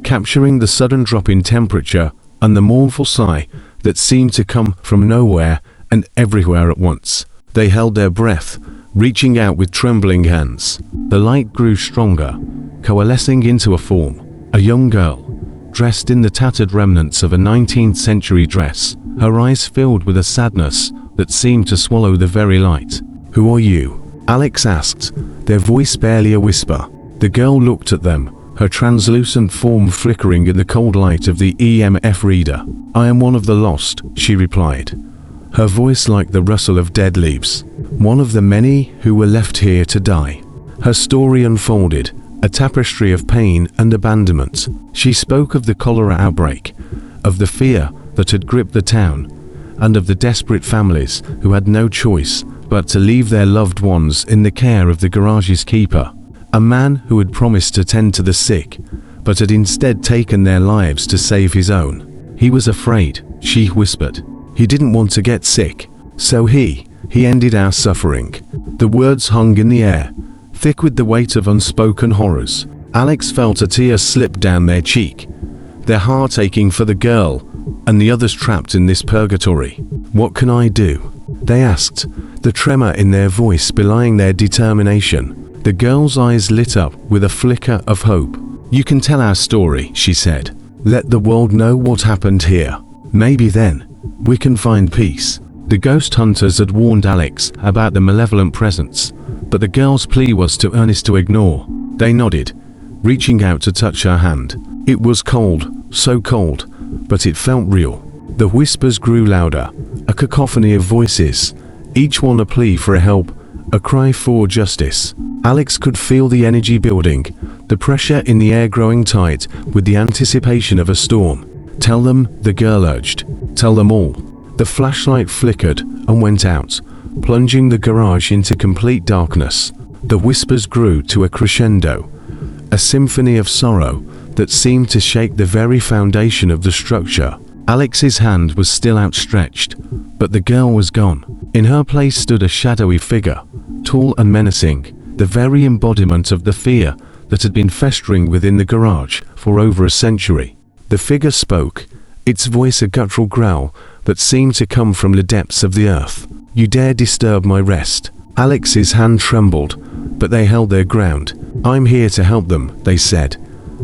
capturing the sudden drop in temperature and the mournful sigh that seemed to come from nowhere and everywhere at once. They held their breath, reaching out with trembling hands. The light grew stronger, coalescing into a form, a young girl, dressed in the tattered remnants of a 19th century dress, her eyes filled with a sadness that seemed to swallow the very light. "Who are you?" Alex asked, their voice barely a whisper. The girl looked at them, her translucent form flickering in the cold light of the EMF reader. "I am one of the lost," she replied, her voice like the rustle of dead leaves. "One of the many who were left here to die." Her story unfolded, a tapestry of pain and abandonment. She spoke of the cholera outbreak, of the fear that had gripped the town, and of the desperate families who had no choice but to leave their loved ones in the care of the garage's keeper, a man who had promised to tend to the sick, but had instead taken their lives to save his own. He was afraid, she whispered. He didn't want to get sick, so he ended our suffering. The words hung in the air, thick with the weight of unspoken horrors. Alex felt a tear slip down their cheek, their heart aching for the girl and the others trapped in this purgatory. "What can I do?" they asked, the tremor in their voice belying their determination. The girl's eyes lit up with a flicker of hope. "You can tell our story," she said. "Let the world know what happened here. Maybe then we can find peace." The ghost hunters had warned Alex about the malevolent presence, but the girl's plea was too earnest to ignore. They nodded, reaching out to touch her hand. It was cold, so cold, but it felt real. The whispers grew louder, a cacophony of voices, each one a plea for help, a cry for justice. Alex could feel the energy building, the pressure in the air growing tight with the anticipation of a storm. "Tell them," the girl urged. "Tell them all." The flashlight flickered and went out, plunging the garage into complete darkness. The whispers grew to a crescendo, a symphony of sorrow that seemed to shake the very foundation of the structure. Alex's hand was still outstretched, but the girl was gone. In her place stood a shadowy figure, tall and menacing, the very embodiment of the fear that had been festering within the garage for over a century. The figure spoke, its voice a guttural growl that seemed to come from the depths of the earth. "You dare disturb my rest." Alex's hand trembled, but they held their ground. "I'm here to help them," they said,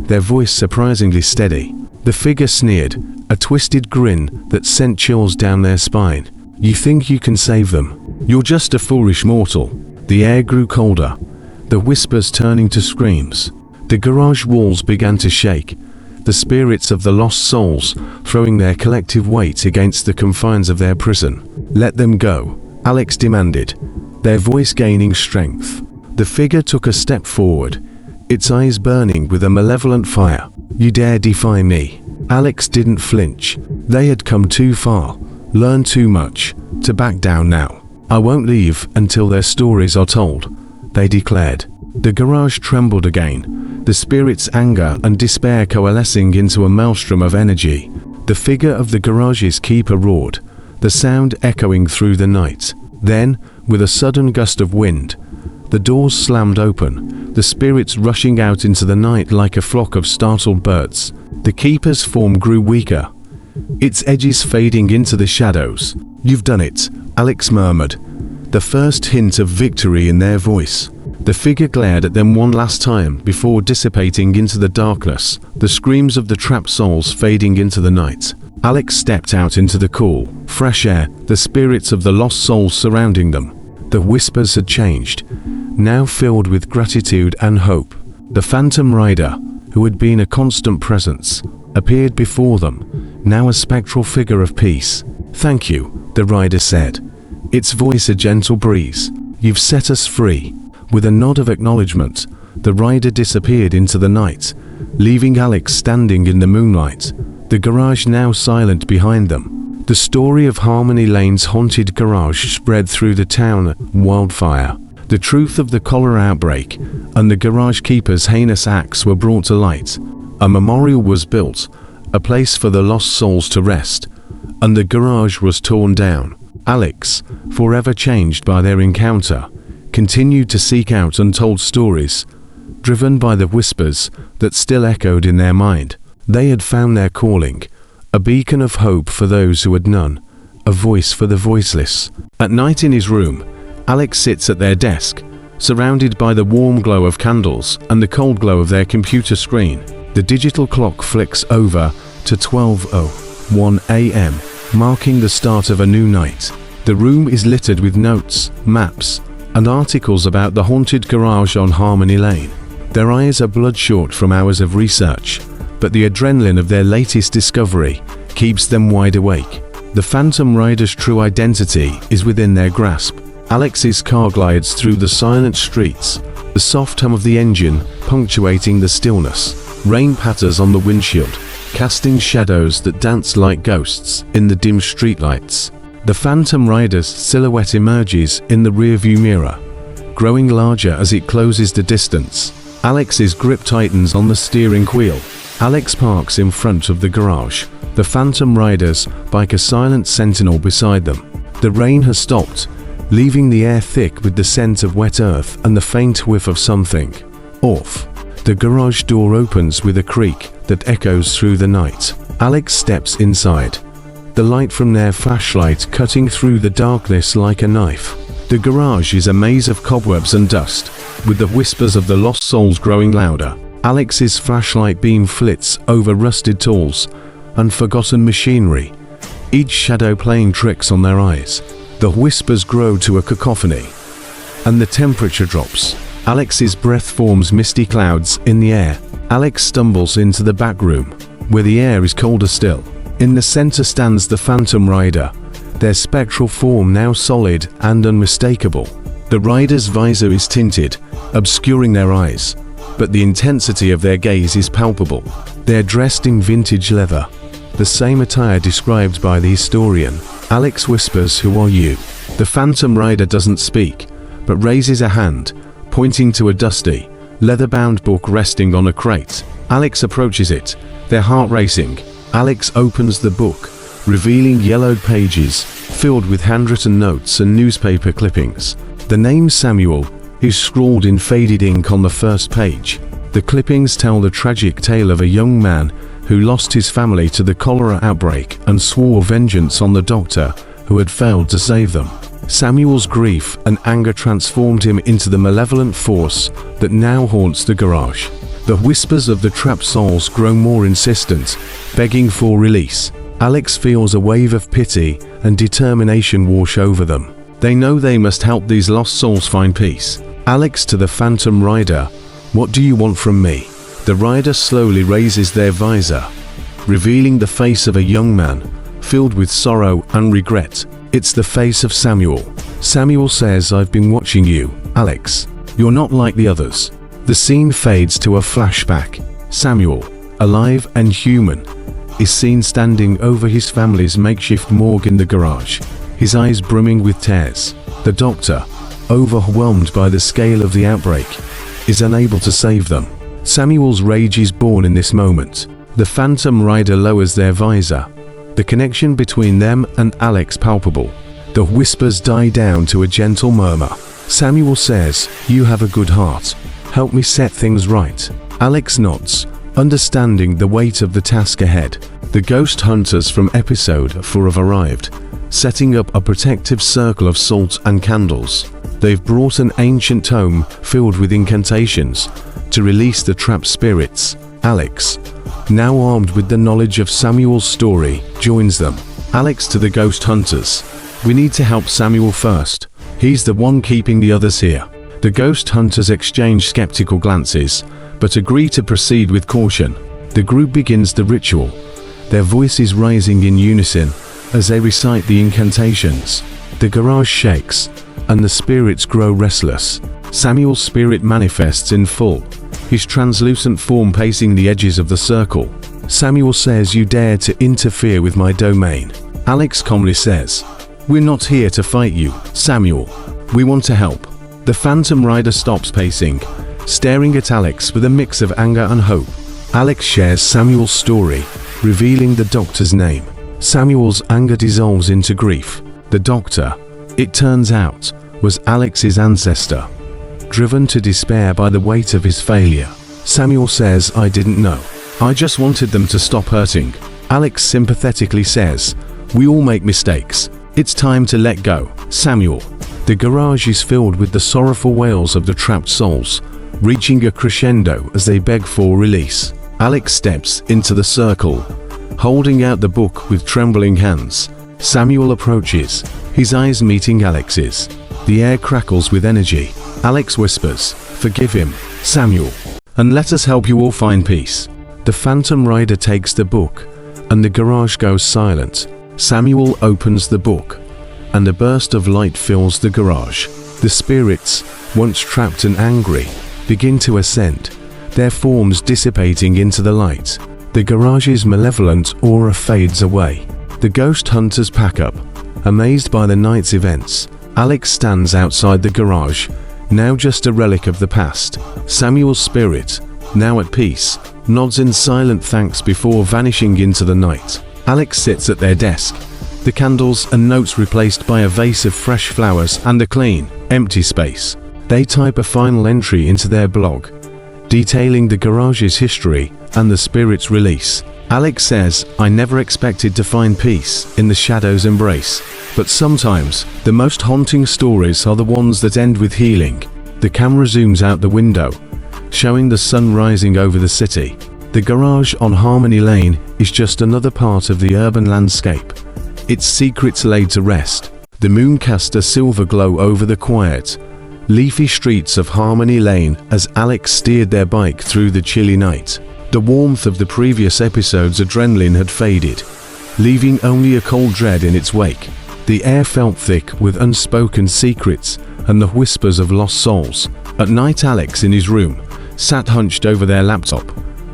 their voice surprisingly steady. The figure sneered, a twisted grin that sent chills down their spine. "You think you can save them? You're just a foolish mortal." The air grew colder, the whispers turning to screams. The garage walls began to shake, the spirits of the lost souls throwing their collective weight against the confines of their prison. "Let them go," Alex demanded, their voice gaining strength. The figure took a step forward, its eyes burning with a malevolent fire. "You dare defy me?" Alex didn't flinch. They had come too far, learned too much, to back down now. "I won't leave until their stories are told," they declared. The garage trembled again, the spirit's anger and despair coalescing into a maelstrom of energy. The figure of the garage's keeper roared, the sound echoing through the night. Then, with a sudden gust of wind, the doors slammed open, the spirits rushing out into the night like a flock of startled birds. The keeper's form grew weaker, its edges fading into the shadows. "You've done it," Alex murmured, the first hint of victory in their voice. The figure glared at them one last time before dissipating into the darkness, the screams of the trapped souls fading into the night. Alex stepped out into the cool, fresh air, the spirits of the lost souls surrounding them. The whispers had changed, now filled with gratitude and hope. The phantom rider, who had been a constant presence, appeared before them, now a spectral figure of peace. "Thank you," the rider said, its voice a gentle breeze. "You've set us free." With a nod of acknowledgement, the rider disappeared into the night, leaving Alex standing in the moonlight, the garage now silent behind them. The story of Harmony Lane's haunted garage spread through the town wildfire. The truth of the cholera outbreak and the garage keeper's heinous acts were brought to light. A memorial was built, a place for the lost souls to rest, and the garage was torn down. Alex, forever changed by their encounter, continued to seek out untold stories, driven by the whispers that still echoed in their mind. They had found their calling, a beacon of hope for those who had none, a voice for the voiceless. At night in his room, Alex sits at their desk, surrounded by the warm glow of candles and the cold glow of their computer screen. The digital clock flicks over to 12:01 a.m., marking the start of a new night. The room is littered with notes, maps, and articles about the haunted garage on Harmony Lane. Their eyes are bloodshot from hours of research, but the adrenaline of their latest discovery keeps them wide awake. The Phantom Rider's true identity is within their grasp. Alex's car glides through the silent streets, the soft hum of the engine punctuating the stillness. Rain patters on the windshield, casting shadows that dance like ghosts in the dim streetlights. The Phantom Rider's silhouette emerges in the rearview mirror, growing larger as it closes the distance. Alex's grip tightens on the steering wheel. Alex parks in front of the garage. The Phantom Rider's bike a silent sentinel beside them. The rain has stopped, leaving the air thick with the scent of wet earth and the faint whiff of something off. The garage door opens with a creak that echoes through the night. Alex steps inside, the light from their flashlight cutting through the darkness like a knife. The garage is a maze of cobwebs and dust, with the whispers of the lost souls growing louder. Alex's flashlight beam flits over rusted tools and forgotten machinery, each shadow playing tricks on their eyes. The whispers grow to a cacophony, and the temperature drops. Alex's breath forms misty clouds in the air. Alex stumbles into the back room, where the air is colder still. In the center stands the Phantom Rider, their spectral form now solid and unmistakable. The rider's visor is tinted, obscuring their eyes, but the intensity of their gaze is palpable. They're dressed in vintage leather, the same attire described by the historian. Alex whispers, "Who are you?" The Phantom Rider doesn't speak, but raises a hand, pointing to a dusty, leather-bound book resting on a crate. Alex approaches it, their heart racing. Alex opens the book, revealing yellowed pages filled with handwritten notes and newspaper clippings. The name Samuel is scrawled in faded ink on the first page. The clippings tell the tragic tale of a young man who lost his family to the cholera outbreak and swore vengeance on the doctor who had failed to save them. Samuel's grief and anger transformed him into the malevolent force that now haunts the garage. The whispers of the trapped souls grow more insistent, begging for release. Alex feels a wave of pity and determination wash over them. They know they must help these lost souls find peace. Alex to the Phantom Rider, "What do you want from me?" The rider slowly raises their visor, revealing the face of a young man, filled with sorrow and regret. It's the face of Samuel. Samuel says, "I've been watching you, Alex. You're not like the others." The scene fades to a flashback. Samuel, alive and human, is seen standing over his family's makeshift morgue in the garage, his eyes brimming with tears. The doctor, overwhelmed by the scale of the outbreak, is unable to save them. Samuel's rage is born in this moment. The Phantom Rider lowers their visor, the connection between them and Alex palpable. The whispers die down to a gentle murmur. Samuel says, "You have a good heart. Help me set things right." Alex nods, understanding the weight of the task ahead. The ghost hunters from episode 4 have arrived, setting up a protective circle of salt and candles. They've brought an ancient tome filled with incantations to release the trapped spirits. Alex, now armed with the knowledge of Samuel's story, joins them. Alex to the ghost hunters, "We need to help Samuel first. He's the one keeping the others here." The ghost hunters exchange skeptical glances, but agree to proceed with caution. The group begins the ritual, their voices rising in unison as they recite the incantations. The garage shakes, and the spirits grow restless. Samuel's spirit manifests in full, his translucent form pacing the edges of the circle. Samuel says, "You dare to interfere with my domain." Alex calmly says, "We're not here to fight you, Samuel. We want to help." The Phantom Rider stops pacing, staring at Alex with a mix of anger and hope. Alex shares Samuel's story, revealing the doctor's name. Samuel's anger dissolves into grief. The doctor, it turns out, was Alex's ancestor, driven to despair by the weight of his failure. Samuel says, "I didn't know. I just wanted them to stop hurting." Alex sympathetically says, "We all make mistakes. It's time to let go, Samuel." The garage is filled with the sorrowful wails of the trapped souls, reaching a crescendo as they beg for release. Alex steps into the circle, holding out the book with trembling hands. Samuel approaches, his eyes meeting Alex's. The air crackles with energy. Alex whispers, "Forgive him, Samuel, and let us help you all find peace." The Phantom Rider takes the book, and the garage goes silent. Samuel opens the book, and a burst of light fills the garage. The spirits, once trapped and angry, begin to ascend, their forms dissipating into the light. The garage's malevolent aura fades away. The ghost hunters pack up, amazed by the night's events. Alex stands outside the garage, now just a relic of the past. Samuel's spirit, now at peace, nods in silent thanks before vanishing into the night. Alex sits at their desk, the candles and notes replaced by a vase of fresh flowers and a clean, empty space. They type a final entry into their blog, detailing the garage's history and the spirit's release. Alex says, "I never expected to find peace in the shadow's embrace, but sometimes the most haunting stories are the ones that end with healing." The camera zooms out the window, showing the sun rising over the city. The garage on Harmony Lane is just another part of the urban landscape, its secrets laid to rest. The moon cast a silver glow over the quiet, leafy streets of Harmony Lane as Alex steered their bike through the chilly night. The warmth of the previous episode's adrenaline had faded, leaving only a cold dread in its wake. The air felt thick with unspoken secrets and the whispers of lost souls. At night, Alex, in his room, sat hunched over their laptop,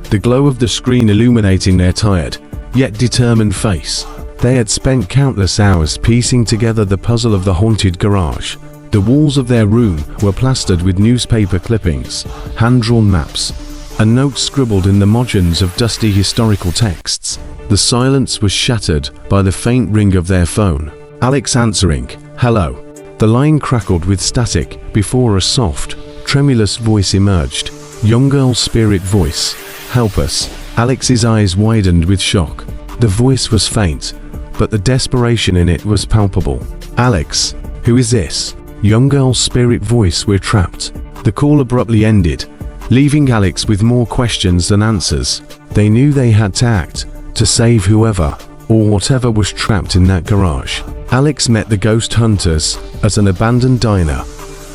the glow of the screen illuminating their tired, yet determined face. They had spent countless hours piecing together the puzzle of the haunted garage. The walls of their room were plastered with newspaper clippings, hand-drawn maps, and notes scribbled in the margins of dusty historical texts. The silence was shattered by the faint ring of their phone. Alex answering, "Hello." The line crackled with static before a soft, tremulous voice emerged. Young girl's spirit voice. "Help us." Alex's eyes widened with shock. The voice was faint, but the desperation in it was palpable. "Alex, who is this?" Young girl's spirit voice. "We're trapped." The call abruptly ended, leaving Alex with more questions than answers. They knew they had to act, to save whoever or whatever was trapped in that garage. Alex met the ghost hunters at an abandoned diner,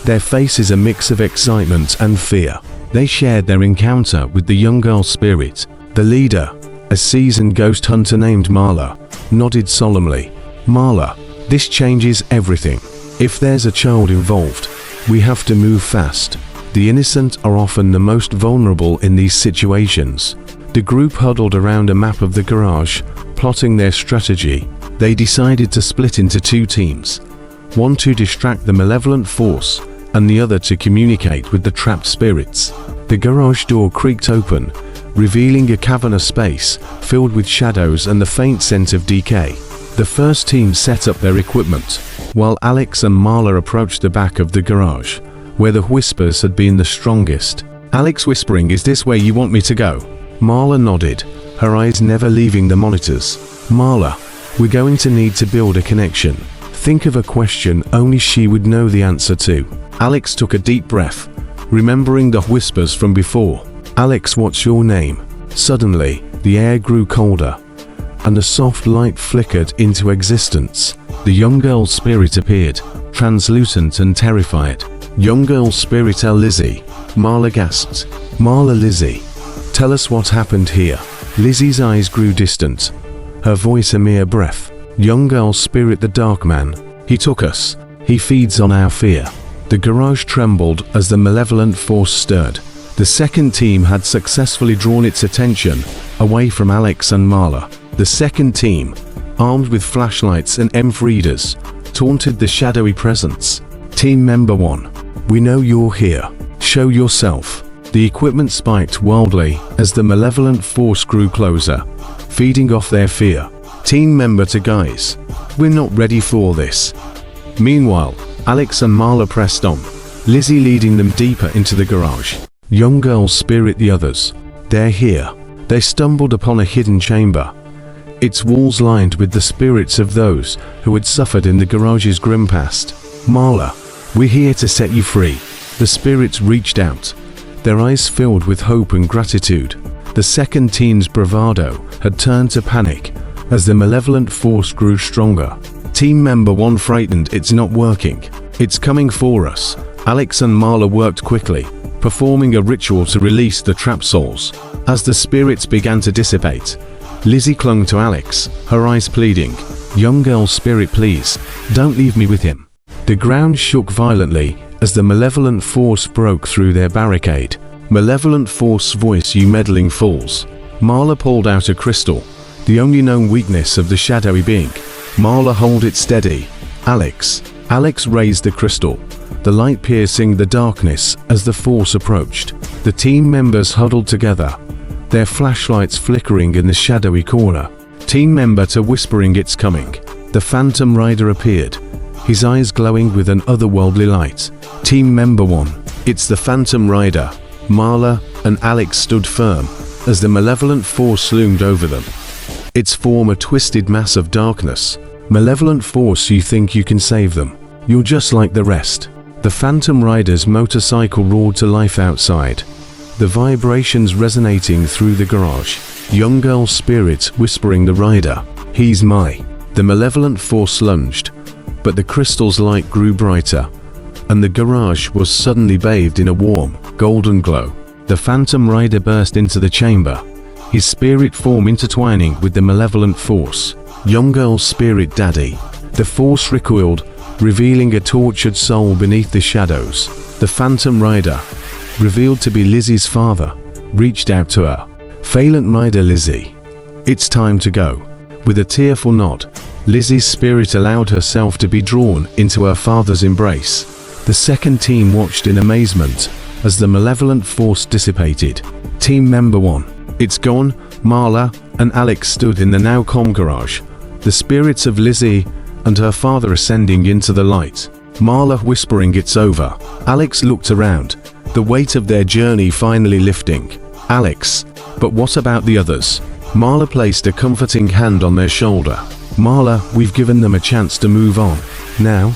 their faces a mix of excitement and fear. They shared their encounter with the young girl's spirit. The leader, a seasoned ghost hunter named Marla, nodded solemnly. "Marla, this changes everything. If there's a child involved, we have to move fast. The innocent are often the most vulnerable in these situations." The group huddled around a map of the garage, plotting their strategy. They decided to split into two teams, one to distract the malevolent force and the other to communicate with the trapped spirits. The garage door creaked open, revealing a cavernous space filled with shadows and the faint scent of decay. The first team set up their equipment, while Alex and Marla approached the back of the garage, where the whispers had been the strongest. Alex whispering, "Is this where you want me to go?" Marla nodded, her eyes never leaving the monitors. "Marla, we're going to need to build a connection. Think of a question only she would know the answer to." Alex took a deep breath, remembering the whispers from before. "Alex, what's your name?" Suddenly, the air grew colder, and a soft light flickered into existence. The young girl's spirit appeared, translucent and terrified. "Young girl's spirit, Lizzie," Marla gasped. "Marla, Lizzie, tell us what happened here." Lizzie's eyes grew distant, her voice a mere breath. "Young girl's spirit, the dark man. He took us. He feeds on our fear." The garage trembled as the malevolent force stirred. The second team had successfully drawn its attention away from Alex and Marla. The second team, armed with flashlights and EMF readers, taunted the shadowy presence. "Team Member 1, we know you're here. Show yourself." The equipment spiked wildly as the malevolent force grew closer, feeding off their fear. Team Member 2, "Guys, we're not ready for this." Meanwhile, Alex and Marla pressed on, Lizzie leading them deeper into the garage. Young girl's spirit, the others. "They're here." They stumbled upon a hidden chamber, its walls lined with the spirits of those who had suffered in the garage's grim past. "Marla, we're here to set you free." The spirits reached out, their eyes filled with hope and gratitude. The second team's bravado had turned to panic as the malevolent force grew stronger. Team Member 1 frightened, "It's not working. It's coming for us." Alex and Marla worked quickly, performing a ritual to release the trapped souls. As the spirits began to dissipate, Lizzie clung to Alex, her eyes pleading, "Young girl's spirit, please, don't leave me with him." The ground shook violently as the malevolent force broke through their barricade. "Malevolent force voice, you meddling fools." Marla pulled out a crystal, the only known weakness of the shadowy being. "Marla, hold it steady." "Alex." Alex raised the crystal, the light piercing the darkness as the force approached. The team members huddled together, their flashlights flickering in the shadowy corner. Team member 2 whispering, "It's coming." The Phantom Rider appeared, his eyes glowing with an otherworldly light. Team member 1, "It's the Phantom Rider." Marla and Alex stood firm as the malevolent force loomed over them. Its form a twisted mass of darkness. Malevolent force, you think you can save them? You're just like the rest. The Phantom Rider's motorcycle roared to life outside, the vibrations resonating through the garage. Young girl spirit whispering the rider, "He's my." The malevolent force lunged, but the crystal's light grew brighter, and the garage was suddenly bathed in a warm, golden glow. The Phantom Rider burst into the chamber, his spirit form intertwining with the malevolent force. Young girl spirit daddy. The force recoiled, revealing a tortured soul beneath the shadows. The Phantom Rider, revealed to be Lizzie's father, reached out to her. Phalant Rider Lizzie, it's time to go. With a tearful nod, Lizzie's spirit allowed herself to be drawn into her father's embrace. The second team watched in amazement as the malevolent force dissipated. Team member 1, "It's gone." Marla and Alex stood in the now calm garage, the spirits of Lizzie and her father ascending into the light. Marla whispering, "It's over." Alex looked around, the weight of their journey finally lifting. "Alex, but what about the others?" Marla placed a comforting hand on their shoulder. "Marla, we've given them a chance to move on. Now,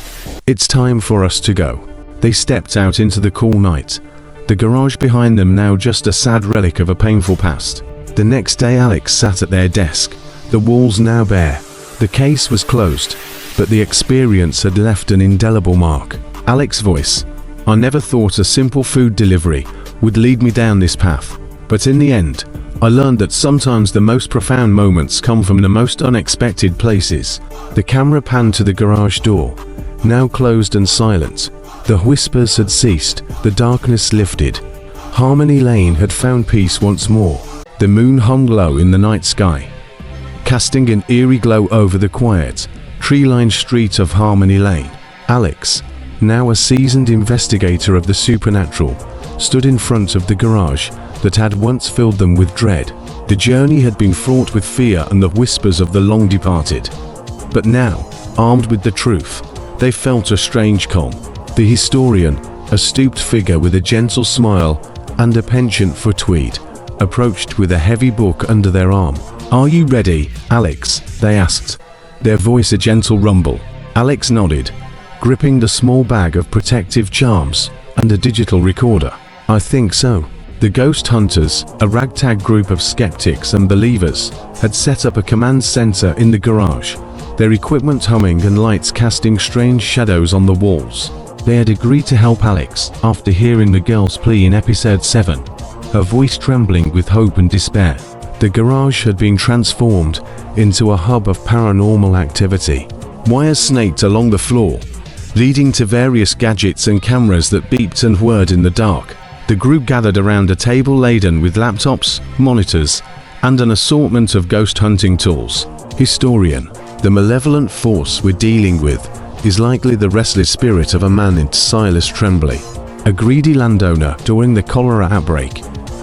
it's time for us to go." They stepped out into the cool night, the garage behind them now just a sad relic of a painful past. The next day Alex sat at their desk, the walls now bare. The case was closed, but the experience had left an indelible mark. Alex's voice, "I never thought a simple food delivery would lead me down this path, but in the end, I learned that sometimes the most profound moments come from the most unexpected places." The camera panned to the garage door, now closed and silent. The whispers had ceased, the darkness lifted. Harmony Lane had found peace once more. The moon hung low in the night sky, casting an eerie glow over the quiet, tree-lined street of Harmony Lane. Alex, now a seasoned investigator of the supernatural, stood in front of the garage that had once filled them with dread. The journey had been fraught with fear and the whispers of the long departed. But now, armed with the truth, they felt a strange calm. The historian, a stooped figure with a gentle smile and a penchant for tweed, approached with a heavy book under their arm. "Are you ready, Alex?" they asked, their voice a gentle rumble. Alex nodded, gripping the small bag of protective charms and a digital recorder. "I think so." The Ghost Hunters, a ragtag group of skeptics and believers, had set up a command center in the garage, their equipment humming and lights casting strange shadows on the walls. They had agreed to help Alex after hearing the girl's plea in episode 7, her voice trembling with hope and despair. The garage had been transformed into a hub of paranormal activity. Wires snaked along the floor, leading to various gadgets and cameras that beeped and whirred in the dark. The group gathered around a table laden with laptops, monitors, and an assortment of ghost hunting tools. Historian, the malevolent force we're dealing with is likely the restless spirit of a man named Silas Tremblay, a greedy landowner during the cholera outbreak.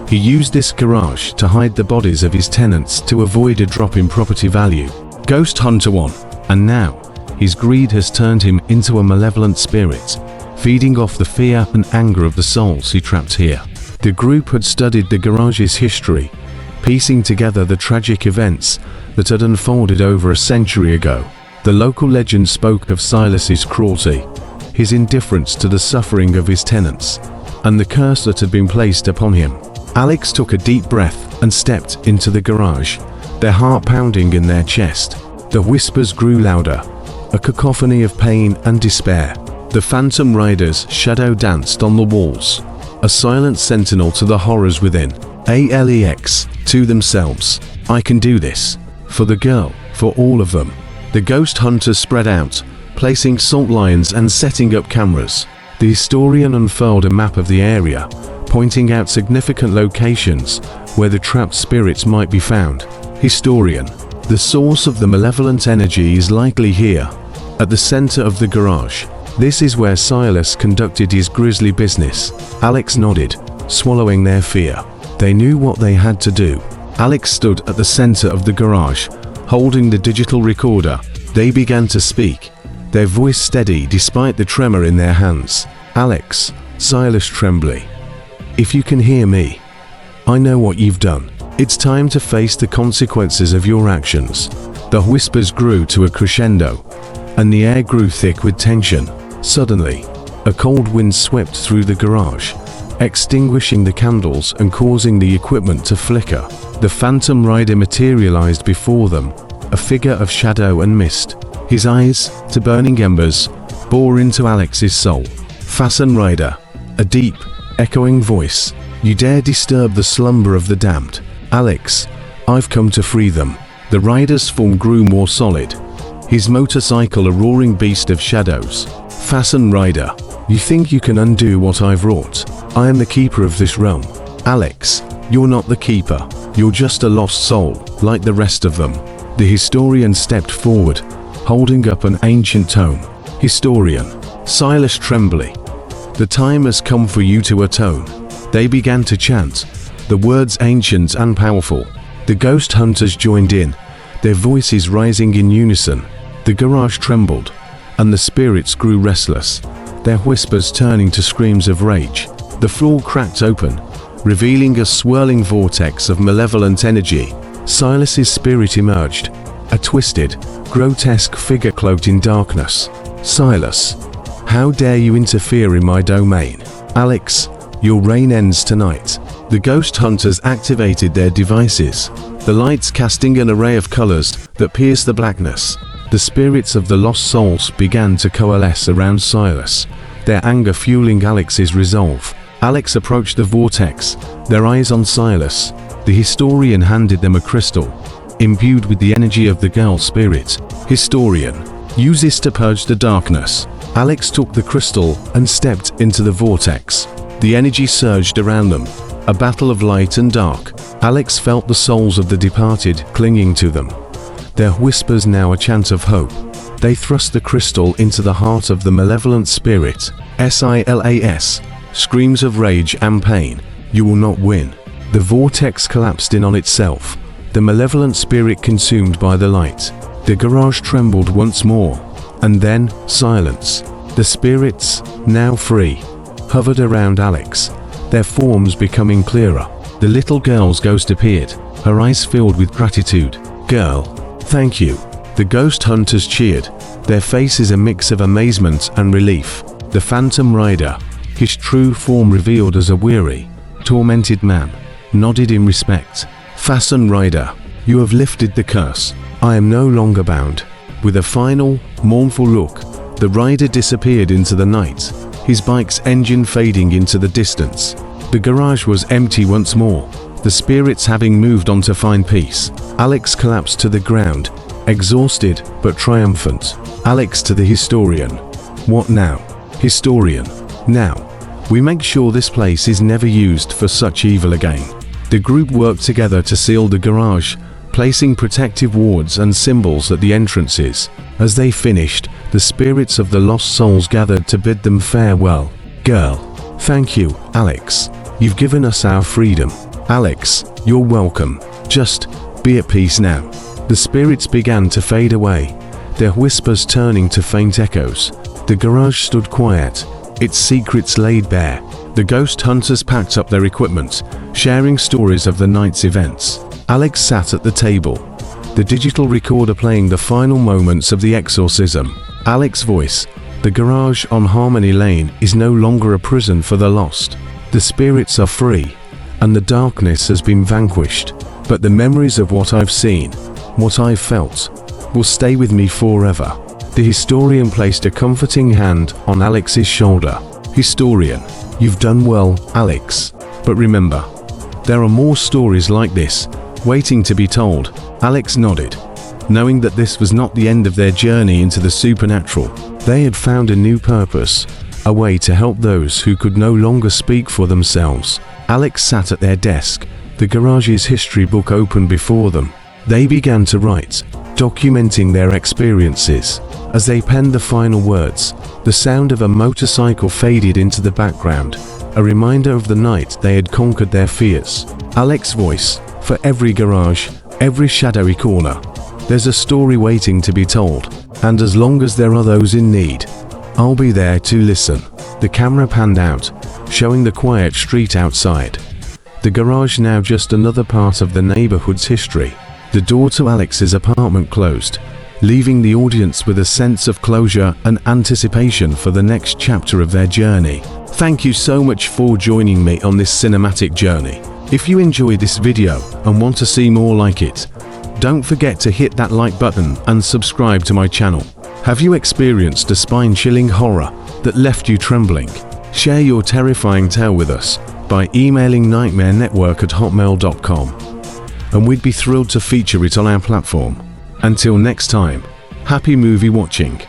He used this garage to hide the bodies of his tenants to avoid a drop in property value. Ghost Hunter 1, and now, his greed has turned him into a malevolent spirit, feeding off the fear and anger of the souls he trapped here. The group had studied the garage's history, piecing together the tragic events that had unfolded over a century ago. The local legend spoke of Silas's cruelty, his indifference to the suffering of his tenants, and the curse that had been placed upon him. Alex took a deep breath and stepped into the garage, their heart pounding in their chest. The whispers grew louder, a cacophony of pain and despair. The Phantom Rider's shadow danced on the walls, a silent sentinel to the horrors within. Alex, to themselves, "I can do this. For the girl, for all of them." The ghost hunters spread out, placing salt lines and setting up cameras. The historian unfurled a map of the area, pointing out significant locations where the trapped spirits might be found. Historian, the source of the malevolent energy is likely here, at the center of the garage, This is where Silas conducted his grisly business. Alex nodded, swallowing their fear. They knew what they had to do. Alex stood at the center of the garage, holding the digital recorder. They began to speak, their voice steady despite the tremor in their hands. Alex, Silas trembly. If you can hear me, I know what you've done. It's time to face the consequences of your actions. The whispers grew to a crescendo, and the air grew thick with tension. Suddenly, a cold wind swept through the garage, extinguishing the candles and causing the equipment to flicker. The phantom rider materialized before them, a figure of shadow and mist. His eyes, to burning embers, bore into Alex's soul. Fasten rider, a deep, echoing voice. You dare disturb the slumber of the damned. Alex, I've come to free them. The rider's form grew more solid, his motorcycle a roaring beast of shadows. Fasten rider, you think you can undo what I've wrought? I am the keeper of this realm. Alex, you're not the keeper. You're just a lost soul, like the rest of them. The historian stepped forward, holding up an ancient tome. Historian, Silas trembly. The time has come for you to atone. They began to chant, the words ancient and powerful. The ghost hunters joined in, their voices rising in unison. The garage trembled, and the spirits grew restless, their whispers turning to screams of rage. The floor cracked open, revealing a swirling vortex of malevolent energy. Silas's spirit emerged, a twisted, grotesque figure cloaked in darkness. Silas, how dare you interfere in my domain? Alex, your reign ends tonight. The ghost hunters activated their devices, the lights casting an array of colors that pierced the blackness. The spirits of the lost souls began to coalesce around Silas, their anger fueling Alex's resolve. Alex approached the vortex, their eyes on Silas. The historian handed them a crystal, imbued with the energy of the girl spirit. Historian, use this to purge the darkness. Alex took the crystal and stepped into the vortex. The energy surged around them, a battle of light and dark. Alex felt the souls of the departed clinging to them, their whispers now a chant of hope. They thrust the crystal into the heart of the malevolent spirit. Silas, screams of rage and pain. You will not win. The vortex collapsed in on itself, the malevolent spirit consumed by the light. The garage trembled once more, and then silence. The spirits, now free, hovered around Alex, their forms becoming clearer. The little girl's ghost appeared, her eyes filled with gratitude. Girl, thank you. The ghost hunters cheered, their faces a mix of amazement and relief. The phantom rider, his true form revealed as a weary, tormented man, nodded in respect. Fasten rider, you have lifted the curse. I am no longer bound. With a final, mournful look, the rider disappeared into the night, his bike's engine fading into the distance. The garage was empty once more, the spirits having moved on to find peace. Alex collapsed to the ground, exhausted but triumphant. Alex to the historian. What now? Historian. Now, we make sure this place is never used for such evil again. The group worked together to seal the garage, placing protective wards and symbols at the entrances. As they finished, the spirits of the lost souls gathered to bid them farewell. Girl, thank you, Alex. You've given us our freedom. Alex, you're welcome. Just be at peace now. The spirits began to fade away, their whispers turning to faint echoes. The garage stood quiet, its secrets laid bare. The ghost hunters packed up their equipment, sharing stories of the night's events. Alex sat at the table, the digital recorder playing the final moments of the exorcism. Alex's voice, the garage on Harmony Lane is no longer a prison for the lost. The spirits are free, and the darkness has been vanquished. But the memories of what I've seen, what I've felt, will stay with me forever. The historian placed a comforting hand on Alex's shoulder. Historian, you've done well, Alex. But remember, there are more stories like this, waiting to be told. Alex nodded, knowing that this was not the end of their journey into the supernatural. They had found a new purpose, a way to help those who could no longer speak for themselves. Alex sat at their desk, the garage's history book open before them. They began to write, documenting their experiences. As they penned the final words, the sound of a motorcycle faded into the background, a reminder of the night they had conquered their fears. Alex's voice: for every garage, every shadowy corner, there's a story waiting to be told, and as long as there are those in need, I'll be there to listen. The camera panned out, showing the quiet street outside. The garage now just another part of the neighborhood's history. The door to Alex's apartment closed, leaving the audience with a sense of closure and anticipation for the next chapter of their journey. Thank you so much for joining me on this cinematic journey. If you enjoyed this video and want to see more like it, don't forget to hit that like button and subscribe to my channel. Have you experienced a spine-chilling horror that left you trembling? Share your terrifying tale with us by emailing nightmarenetwork@hotmail.com, and we'd be thrilled to feature it on our platform. Until next time, happy movie watching.